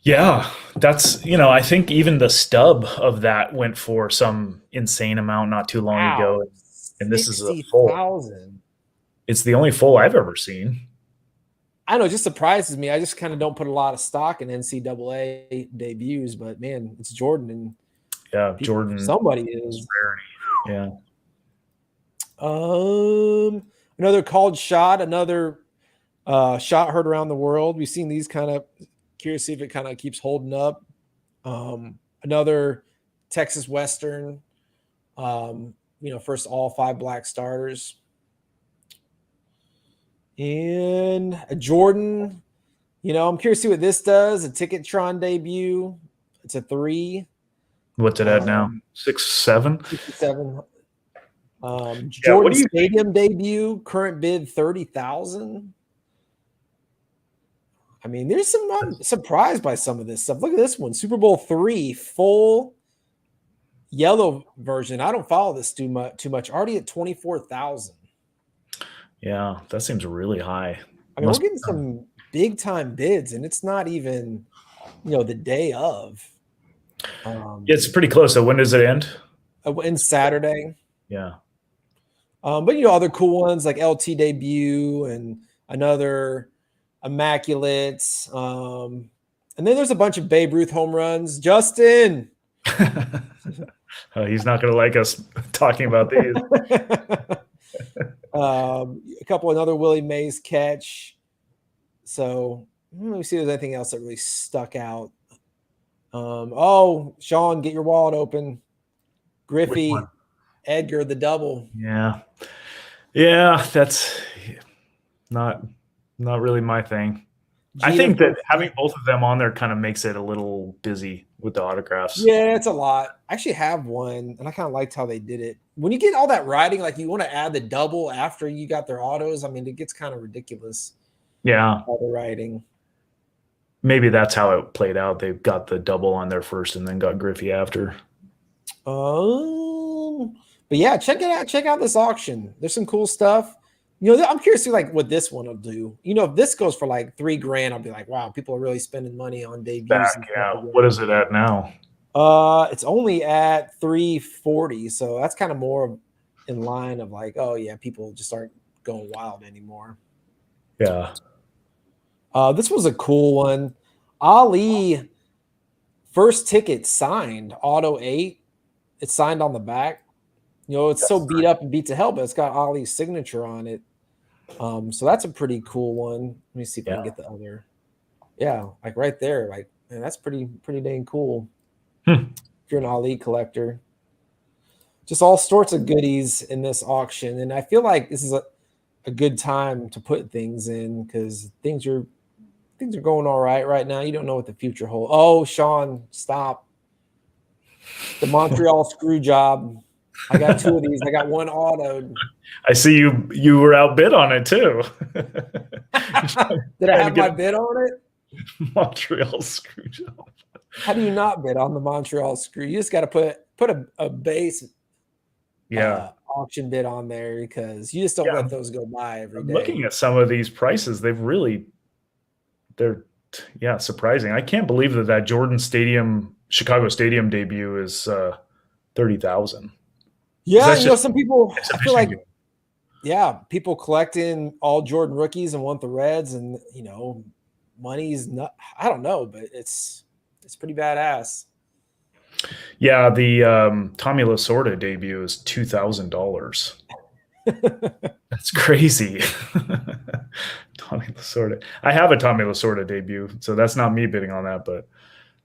Yeah, that's, I think even the stub of that went for some insane amount not too long Wow, ago. And this is a full. 60,000. It's the only full I've ever seen. I know, it just surprises me. I just kind of don't put a lot of stock in NCAA debuts, but man, it's Jordan, and Yeah, Jordan. somebody is. Yeah. Another called shot, another shot heard around the world. We've seen these kind of, curious to see if it kind of keeps holding up. Another Texas Western, first all 5 black starters. And a Jordan, I'm curious to see what this does. A Ticketron debut. It's a 3. What's it at now? 6, 7? 57. Yeah, Jordan what do you Stadium debut, current bid 30,000. I mean, there's some. I'm surprised by some of this stuff. Look at this one, Super Bowl 3 full yellow version. I don't follow this too much. Already at 24,000. Yeah, that seems really high. I mean, we're getting some big time bids, and it's not even, the day of. It's pretty close. So when does it end? In Saturday. Yeah. But other cool ones like LT debut and another immaculate. And then there's a bunch of Babe Ruth home runs. Justin. He's not going to like us talking about these. A couple another Willie Mays catch. So let me see if there's anything else that really stuck out. Shaun, get your wallet open. Griffey, Edgar, the double. Yeah, that's not really my thing. I think that having both of them on there kind of makes it a little busy with the autographs. Yeah, it's a lot. I actually have one, and I kind of liked how they did it. When you get all that writing, like you want to add the double after you got their autos, I mean, it gets kind of ridiculous. Yeah. All the writing. Maybe that's how it played out. They got the double on there first and then got Griffey after. But yeah, check it out. Check out this auction. There's some cool stuff. I'm curious to see like what this one will do. If this goes for like $3,000, I'll be like, wow, people are really spending money on debuts. Yeah. What is it at now? It's only at 340, so that's kind of more in line of like, oh yeah, people just aren't going wild anymore. Yeah. This was a cool one. Ali, first ticket signed, auto 8. It's signed on the back. It's so beat up and beat to hell, but it's got Ali's signature on it. So that's a pretty cool one. Let me see if I can get the other. Yeah, like right there. Like, man, that's pretty dang cool. If you're an Ali collector. Just all sorts of goodies in this auction. And I feel like this is a good time to put things in because things are going all right now. You don't know what the future holds. Oh, Shaun, stop. The Montreal screw job. I got 2 of these. I got 1 autoed. I see you were outbid on it too. Did I have my bid on it? Montreal Screwjob. How do you not bid on the Montreal Screw? You just got to put a base auction bid on there because you just don't let those go by every day. Looking at some of these prices, they're surprising. I can't believe that Jordan Stadium, Chicago Stadium debut is 30,000. Yeah, some people, I feel like, people collecting all Jordan rookies and want the Reds, and money's not. I don't know, but it's pretty badass. Yeah, the Tommy Lasorda debut is $2,000. That's crazy. Tommy Lasorda. I have a Tommy Lasorda debut, so that's not me bidding on that, but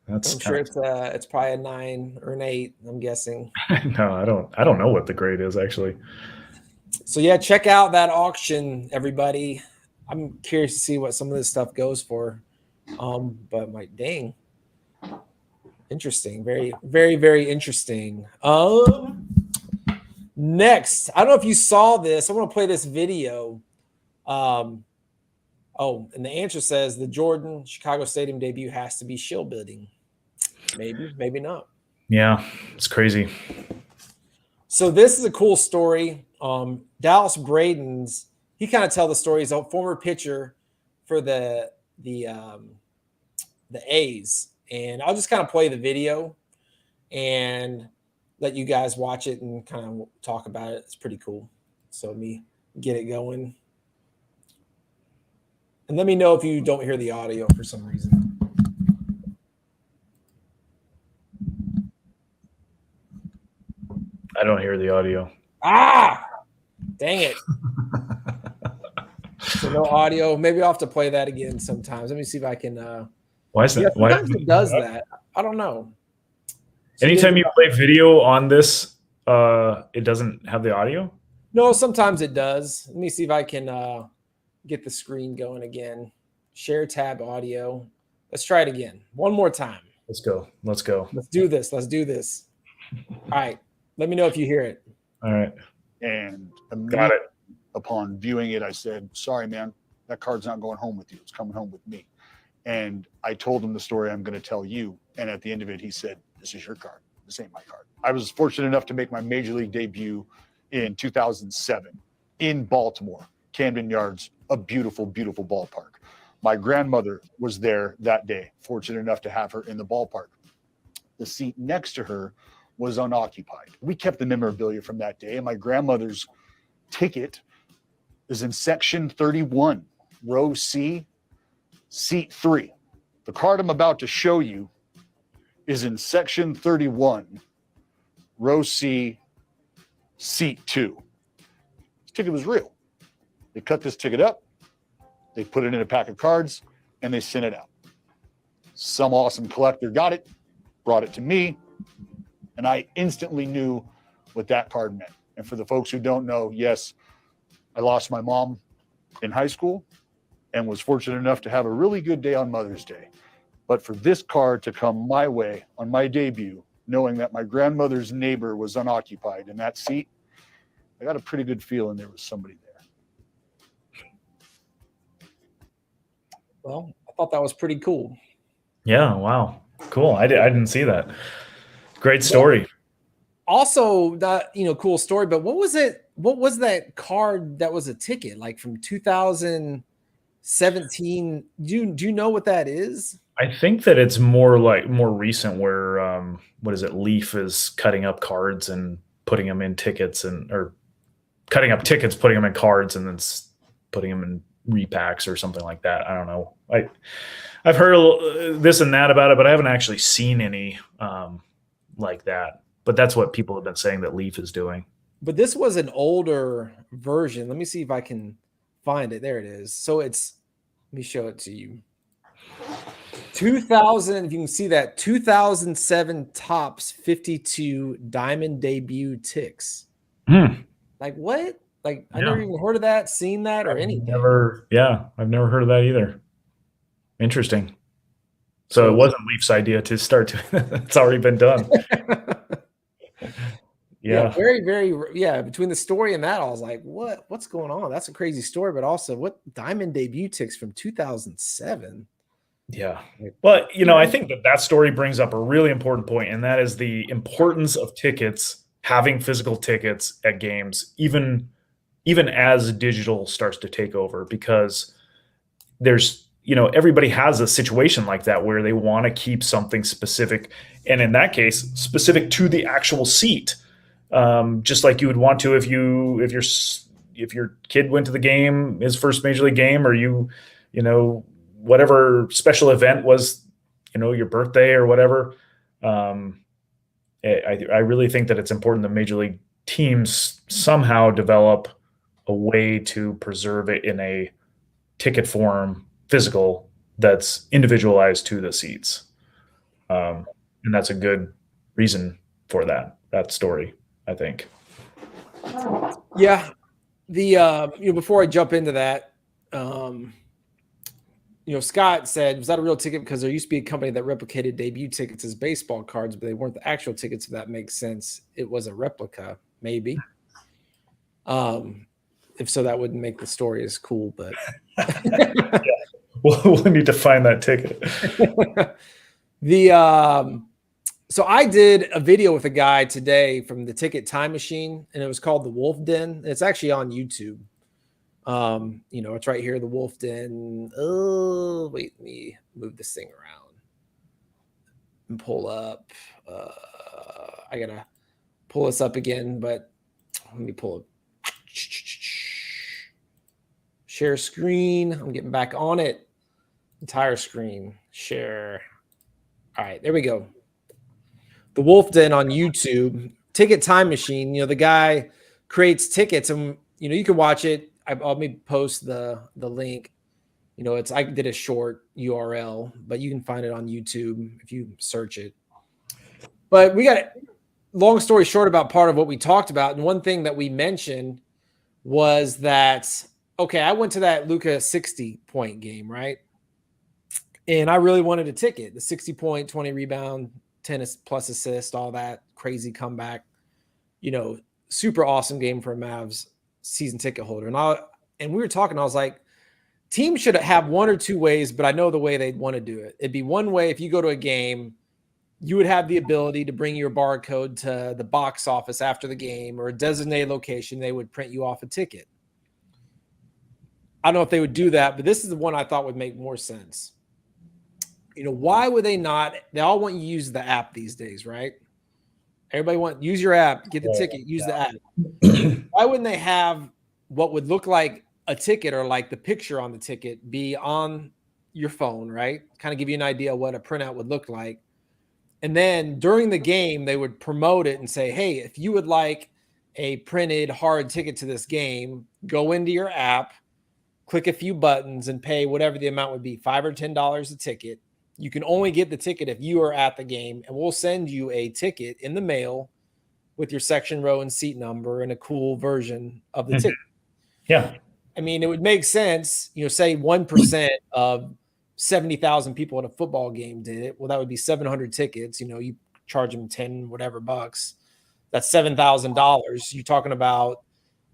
that's. I'm sure it's probably a 9 or an 8. I'm guessing. No, I don't know what the grade is actually. So yeah, check out that auction, everybody. I'm curious to see what some of this stuff goes for. But dang. Interesting. Very, very, very interesting. Next, I don't know if you saw this. I want to play this video. And the answer says the Jordan Chicago Stadium debut has to be shill bidding. Maybe, maybe not. Yeah, it's crazy. So this is a cool story. Dallas Braden's, he kind of tell the story. He's a former pitcher for the A's. And I'll just kind of play the video and let you guys watch it and kind of talk about it. It's pretty cool. So let me get it going. And let me know if you don't hear the audio for some reason. I don't hear the audio. Dang it. So no audio. Maybe I'll have to play that again sometimes. Let me see if I can why is that? Sometimes it does that. I don't know. So anytime you play video on this, it doesn't have the audio? No, sometimes it does. Let me see if I can get the screen going again. Share tab audio. Let's try it again. One more time. Let's go. Let's do this. All right. Let me know if you hear it. All right. And got it. Upon viewing it, I said, sorry, man, that card's not going home with you. It's coming home with me. And I told him the story I'm going to tell you. And at the end of it, he said, this is your card. This ain't my card. I was fortunate enough to make my major league debut in 2007 in Baltimore, Camden Yards, a beautiful, beautiful ballpark. My grandmother was there that day, fortunate enough to have her in the ballpark. The seat next to her was unoccupied. We kept the memorabilia from that day, and my grandmother's ticket is in section 31, row C, seat 3. The card I'm about to show you is in section 31, row C, seat 2. This ticket was real. They cut this ticket up, they put it in a pack of cards, and they sent it out. Some awesome collector got it, brought it to me, and I instantly knew what that card meant. And for the folks who don't know, yes, I lost my mom in high school and was fortunate enough to have a really good day on Mother's Day. But for this card to come my way on my debut, knowing that my grandmother's neighbor was unoccupied in that seat, I got a pretty good feeling there was somebody there. Well, I thought that was pretty cool. Yeah, wow. Cool. I didn't see that. Great story. Also, that cool story, but what was it? What was that card that was a ticket, like from 2017? Do you know what that is? I think that it's more recent where what is it? Leaf is cutting up cards and putting them in tickets or cutting up tickets, putting them in cards, and then putting them in repacks or something like that. I don't know. I've heard this and that about it, but I haven't actually seen any like that. But that's what people have been saying that Leaf is doing. But this was an older version. Let me see if I can find it. There it is. So let me show it to you. 2000, if you can see that, 2007 Topps 52 Diamond Debut Ticks. Like what? Like I never even heard of that, seen that, or anything. I've never heard of that either. Interesting. So it wasn't Leaf's idea to start doing that. It's already been done. Yeah, very, very, between the story and that, I was like, what's going on? That's a crazy story, but also what Diamond Debut Ticks from 2007? Yeah. Well, I think that story brings up a really important point, and that is the importance of tickets, having physical tickets at games, even as digital starts to take over, because there's, everybody has a situation like that where they want to keep something specific. And in that case, specific to the actual seat. Just like you would want to if your kid went to the game, his first major league game, or whatever special event was, your birthday or whatever. I really think that it's important that major league teams somehow develop a way to preserve it in a ticket form, physical, that's individualized to the seats. And that's a good reason for that story, I think. Yeah. Before I jump into that, Scott said, was that a real ticket? Because there used to be a company that replicated debut tickets as baseball cards, but they weren't the actual tickets, if that makes sense. It was a replica, maybe. If so, that wouldn't make the story as cool, but yeah. We'll need to find that ticket. So I did a video with a guy today from the Ticket Time Machine, and it was called The Wolf Den. It's actually on YouTube. It's right here, The Wolf Den. Oh, wait, let me move this thing around and pull up. I gotta pull this up again, but let me pull it. Share screen. I'm getting back on it. Entire screen. Share. All right, there we go. The Wolf Den on YouTube. Ticket Time Machine. The guy creates tickets, and you can watch it. Let me post the link. I did a short URL, but you can find it on YouTube if you search it. But we got, long story short, about part of what we talked about, and one thing that we mentioned was that, okay, I went to that Luka 60-point game, right? And I really wanted a ticket. The 60-point, 20 rebound, 10 plus assist, all that crazy comeback. Super awesome game for a Mavs season ticket holder. And we were talking, I was like, teams should have one or two ways, but I know the way they'd want to do it. It'd be one way, if you go to a game, you would have the ability to bring your barcode to the box office after the game, or a designated location. They would print you off a ticket. I don't know if they would do that, but this is the one I thought would make more sense. Why would they not? They all want you to use the app these days, right? Everybody use your app, get the ticket, use the app. Why wouldn't they have what would look like a ticket, or like the picture on the ticket, be on your phone, right? Kind of give you an idea of what a printout would look like. And then during the game, they would promote it and say, hey, if you would like a printed hard ticket to this game, go into your app, click a few buttons, and pay whatever the amount would be, $5 or $10 a ticket. You can only get the ticket if you are at the game, and we'll send you a ticket in the mail with your section, row, and seat number and a cool version of the ticket. Yeah. I mean, it would make sense, say 1% of 70,000 people at a football game did it. Well, that would be 700 tickets. You charge them 10 whatever bucks. That's $7,000. You're talking about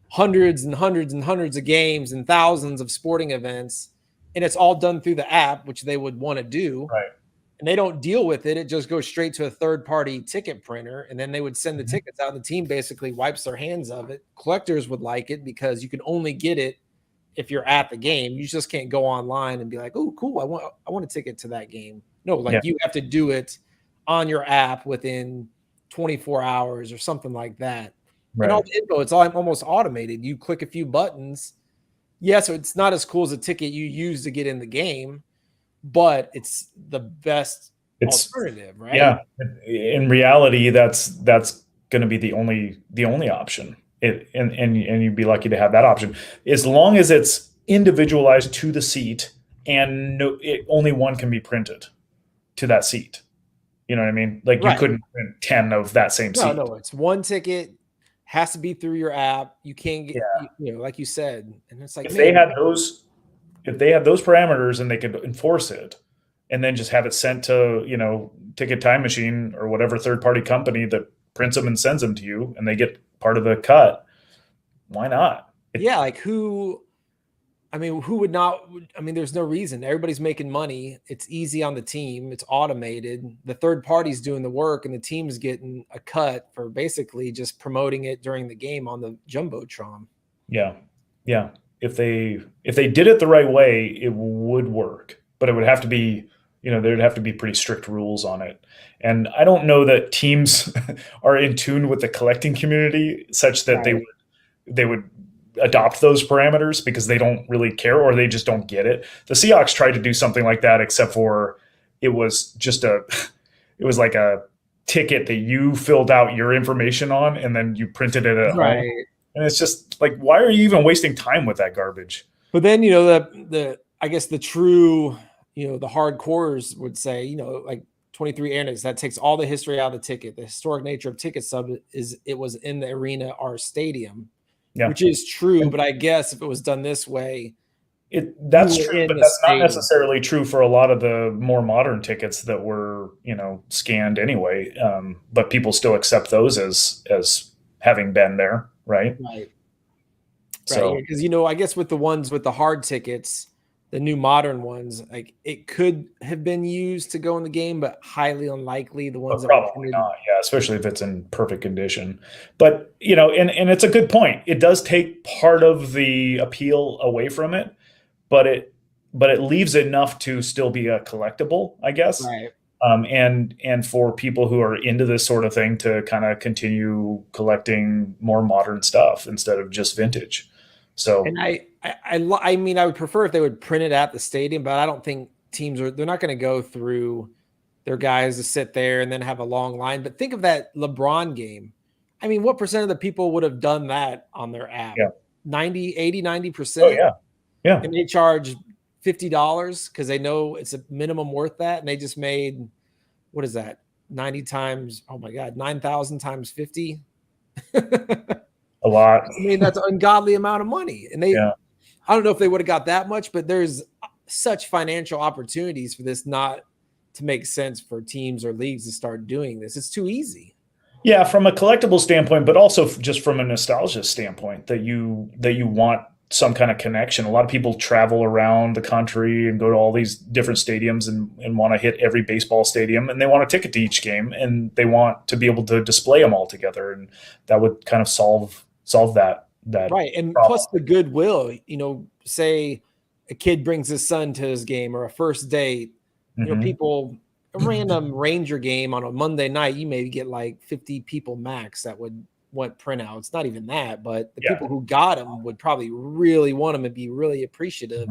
hundreds and hundreds and hundreds of games and thousands of sporting events. And it's all done through the app, which they would want to do. Right. And they don't deal with it. It just goes straight to a third-party ticket printer, and then they would send the tickets out. The team basically wipes their hands of it. Collectors would like it because you can only get it if you're at the game. You just can't go online and be like, oh, cool, I want a ticket to that game. No, you have to do it on your app within 24 hours or something like that. Right. And all the info, it's all almost automated. You click a few buttons. Yeah, so it's not as cool as a ticket you use to get in the game, but it's the best alternative, right? Yeah. In reality, that's going to be the only option. And you'd be lucky to have that option, as long as it's individualized to the seat, and only one can be printed to that seat. You know what I mean? Like, you couldn't print 10 of that same seat. No, it's one ticket. Has to be through your app. You can't get, like you said, and it's like, if they had those parameters and they could enforce it, and then just have it sent to, Ticket Time Machine or whatever third-party company that prints them and sends them to you, and they get part of the cut. Why not? Like who? I mean, who would not? I mean, there's no reason. Everybody's making money. It's easy on the team. It's automated. The third party's doing the work, and the team's getting a cut for basically just promoting it during the game on the jumbotron. Yeah, yeah. If they did it the right way, it would work. But it would have to be, there'd have to be pretty strict rules on it. And I don't know that teams are in tune with the collecting community such that Right. they would adopt those parameters because they don't really care or they just don't get it. The Seahawks tried to do something like that, except for it was like a ticket that you filled out your information on and then you printed it at home. And it's just like, why are you even wasting time with that garbage? But then, the I guess the true, the hardcores would say, like 23 Annex, that takes all the history out of the ticket. The historic nature of Ticket Sub is it was in the arena, our stadium, which is true. But I guess if it was done this way, that's true, but that's not necessarily true for a lot of the more modern tickets that were, scanned anyway. But people still accept those as having been there, right? Right. So, because I guess with the ones with the hard tickets, the new modern ones, like it could have been used to go in the game, but highly unlikely. The ones that probably not, yeah, especially if it's in perfect condition. But and it's a good point. It does take part of the appeal away from it, but it leaves enough to still be a collectible, I guess. Right. And for people who are into this sort of thing to kind of continue collecting more modern stuff instead of just vintage. So, and I mean, I would prefer if they would print it at the stadium, but I don't think they're not going to go through their guys to sit there and then have a long line. But think of that LeBron game. I mean, what percent of the people would have done that on their app? Yeah. 90%. Oh, yeah. Yeah. And they charge $50 because they know it's a minimum worth that. And they just made, what is that? 90 times, oh my God, 9,000 times 50. A lot. I mean, that's an ungodly amount of money. And I don't know if they would have got that much, but there's such financial opportunities for this not to make sense for teams or leagues to start doing this. It's too easy. Yeah, from a collectible standpoint, but also just from a nostalgia standpoint that you want some kind of connection. A lot of people travel around the country and go to all these different stadiums and want to hit every baseball stadium, and they want a ticket to each game, and they want to be able to display them all together. And that would kind of solve that right. And problem. Plus the goodwill, say a kid brings his son to his game or a first date, people, a random Ranger game on a Monday night, you maybe get like 50 people max that would want printouts. Not even that, but the people who got them would probably really want them and be really appreciative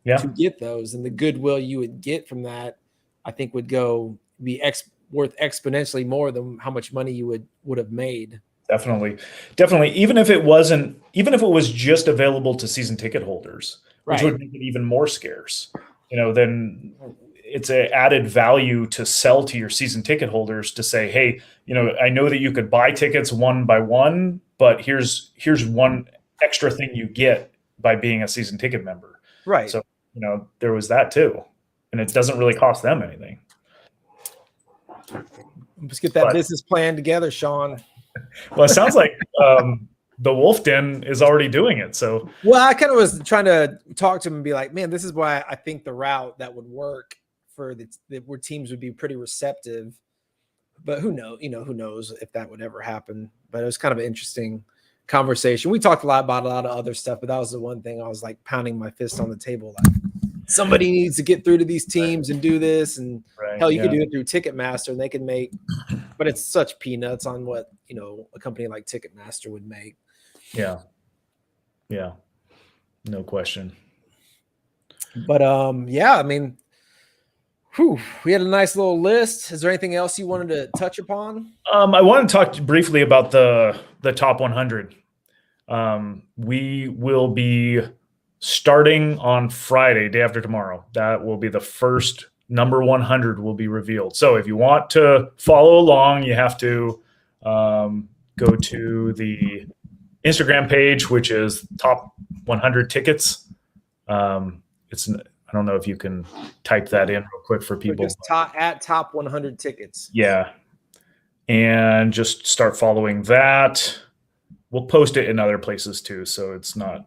to get those. And the goodwill you would get from that, I think would be worth exponentially more than how much money you would have made. Definitely. Even if it was just available to season ticket holders, which would make it even more scarce, then it's an added value to sell to your season ticket holders to say, hey, I know that you could buy tickets one by one, but here's one extra thing you get by being a season ticket member. Right. So, there was that too. And it doesn't really cost them anything. Let's get that business plan together, Shaun. Well, it sounds like the Wolf Den is already doing it. So, well, I kind of was trying to talk to him and be like, man, this is why I think the route that would work for where teams would be pretty receptive. But who knows if that would ever happen. But it was kind of an interesting conversation. We talked about a lot of other stuff, but that was the one thing I was like pounding my fist on the table. Like, somebody needs to get through to these teams and do this. And hell, you could do it through Ticketmaster and they can make, but it's such peanuts on what, a company like Ticketmaster would make. Yeah. Yeah. No question. But I mean, we had a nice little list. Is there anything else you wanted to touch upon? I want to talk briefly about the top 100. We will be starting on Friday, day after tomorrow. That will be the first number 100 will be revealed. So if you want to follow along, you have to go to the Instagram page, which is Top 100 Tickets. I don't know if you can type that in real quick for people. Just at Top 100 Tickets. Yeah. And just start following that. We'll post it in other places too. So it's not,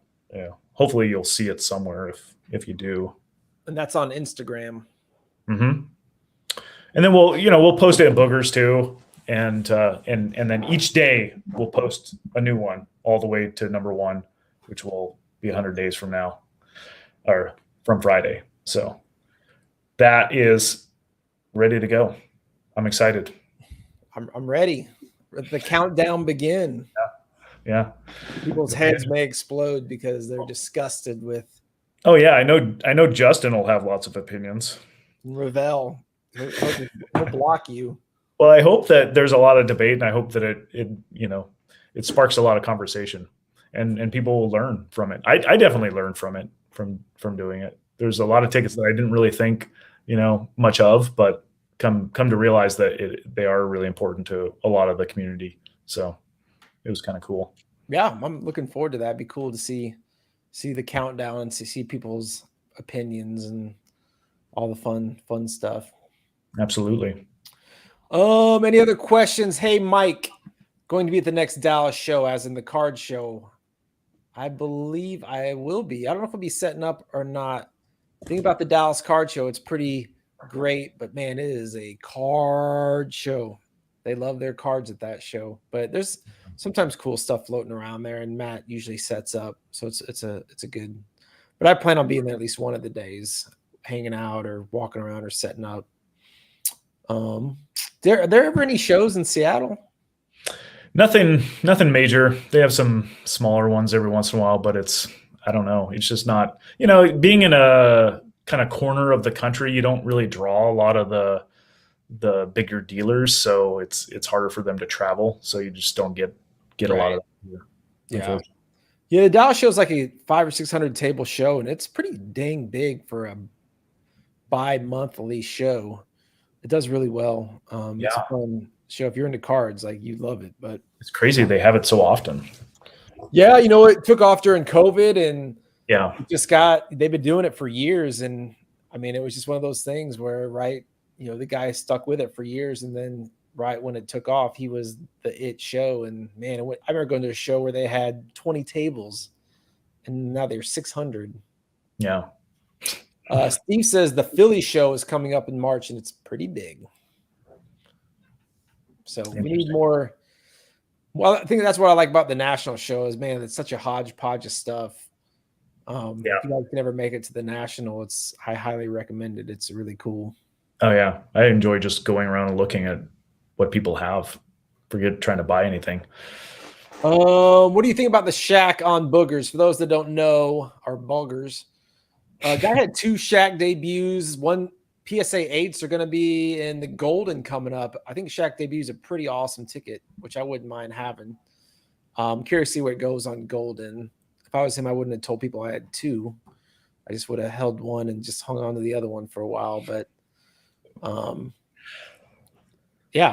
hopefully you'll see it somewhere if you do. And that's on Instagram. Mm-hmm. And then we'll post it in Boogers too, and then each day we'll post a new one all the way to number 1, which will be 100 days from now, or from Friday. So that is ready to go. I'm excited. I'm ready. Let the countdown begin. Yeah. People's heads may explode because they're disgusted with. Oh yeah, I know. Justin will have lots of opinions. Ravel, he'll block you. Well, I hope that there's a lot of debate, and I hope that it sparks a lot of conversation, and people will learn from it. I definitely learned from it from doing it. There's a lot of tickets that I didn't really think much of, but come to realize that they are really important to a lot of the community. So it was kind of cool. Yeah, I'm looking forward to that. It'd be cool to see the countdown and see people's opinions and all the fun stuff. Absolutely. Any other questions? Hey, Mike, going to be at the next Dallas show, as in the card show. I believe I will be. I don't know if I'll be setting up or not. Think about the Dallas card show. It's pretty great, but man, it is a card show. They love their cards at that show, but there's sometimes cool stuff floating around there, and Matt usually sets up. So it's a good, but I plan on being there at least one of the days, hanging out or walking around or setting up. Are there ever any shows in Seattle? Nothing major. They have some smaller ones every once in a while, but I don't know. It's just not, being in a kind of corner of the country, you don't really draw a lot of the bigger dealers. So it's harder for them to travel. So you just don't get a lot of that. Yeah. Yeah. The Dallas show is like a 500 or 600 table show, and it's pretty dang big for a bi-monthly show. It does really well. It's a fun show. If you're into cards, like, you love it, but it's crazy they have it so often. Yeah, it took off during COVID, and they've been doing it for years. And I mean, it was just one of those things where, the guy stuck with it for years, and then right when it took off, he was the show. And man, I remember going to a show where they had 20 tables, and now they're 600. Yeah. Steve says the Philly show is coming up in March, and it's pretty big. So we need more. Well, I think that's what I like about the national show is, man, it's such a hodgepodge of stuff. If you guys can ever make it to the national, I highly recommend it. It's really cool. Oh yeah, I enjoy just going around and looking at what people have. Forget trying to buy anything. What do you think about the Shaq on Boogers? For those that don't know, are Boogers. Guy had 2 Shaq debuts. One PSA 8s are going to be in the Golden coming up. I think Shaq debut is a pretty awesome ticket, which I wouldn't mind having. I'm curious to see where it goes on Golden. If I was him, I wouldn't have told people I had 2. I just would have held one and just hung on to the other one for a while. But I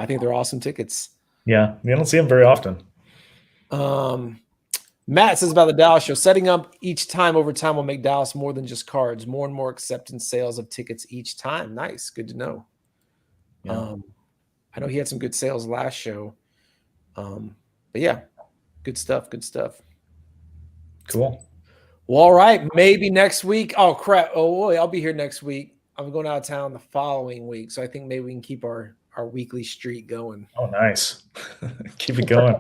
think they're awesome tickets. Yeah, you don't see them very often. Matt says about the Dallas show, setting up each time over time will make Dallas more than just cards, more and more acceptance sales of tickets each time. Nice. Good to know. Yeah. I know he had some good sales last show. But yeah, good stuff. Cool. Well, all right. Maybe next week. Oh, crap. Oh, boy, I'll be here next week. I'm going out of town the following week. So I think maybe we can keep our weekly streak going. Oh, nice. Keep it going.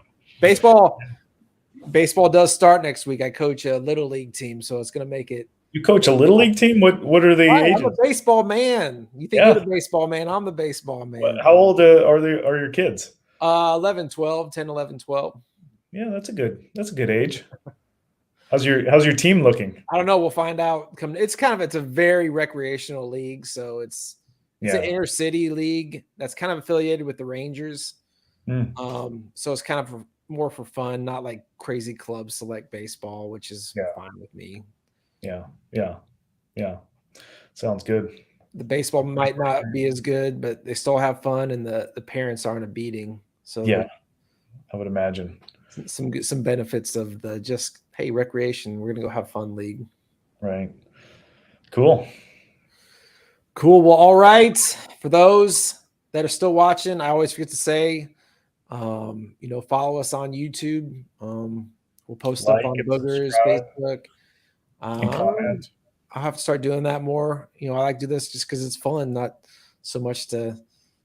Baseball does start next week. I coach a little league team, so it's going to make it. You coach a little league team? What are the ages? I'm a baseball man. You think you're the baseball man? I'm the baseball man. How old are your kids? 11, 12, 10, 11, 12. Yeah, that's a good age. How's your team looking? I don't know. We'll find out. It's a very recreational league, so it's an inner city league that's kind of affiliated with the Rangers. So it's kind of more for fun, not like crazy club select baseball, which is fine with me. Yeah. Sounds good. The baseball might not be as good, but they still have fun, and the parents aren't a beating. So I would imagine some benefits of the just, hey, recreation. We're gonna go have fun league. Right. Cool. Well, all right. For those that are still watching, I always forget to say, follow us on YouTube. We'll post stuff on Boogers, Facebook. and comment. I'll have to start doing that more. You know, I like to do this just because it's fun, not so much to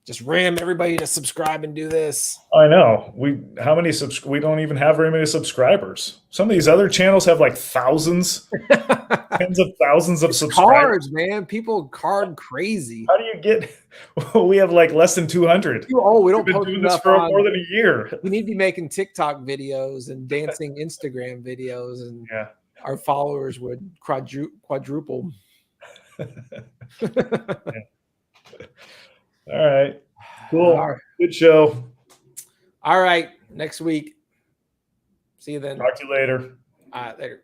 just ram everybody to subscribe and do this. I know. We don't even have very many subscribers. Some of these other channels have like thousands, tens of thousands of subscribers. Cards, man. People card crazy. How do you get? We have like less than 200. Oh, we don't We've been post doing this enough for on, more than a year. we need to be making TikTok videos and dancing Instagram videos, and Yeah. our followers would quadruple. Yeah. All right. Cool. All right. Good show. All right. Next week. See you then. Talk to you later. Later.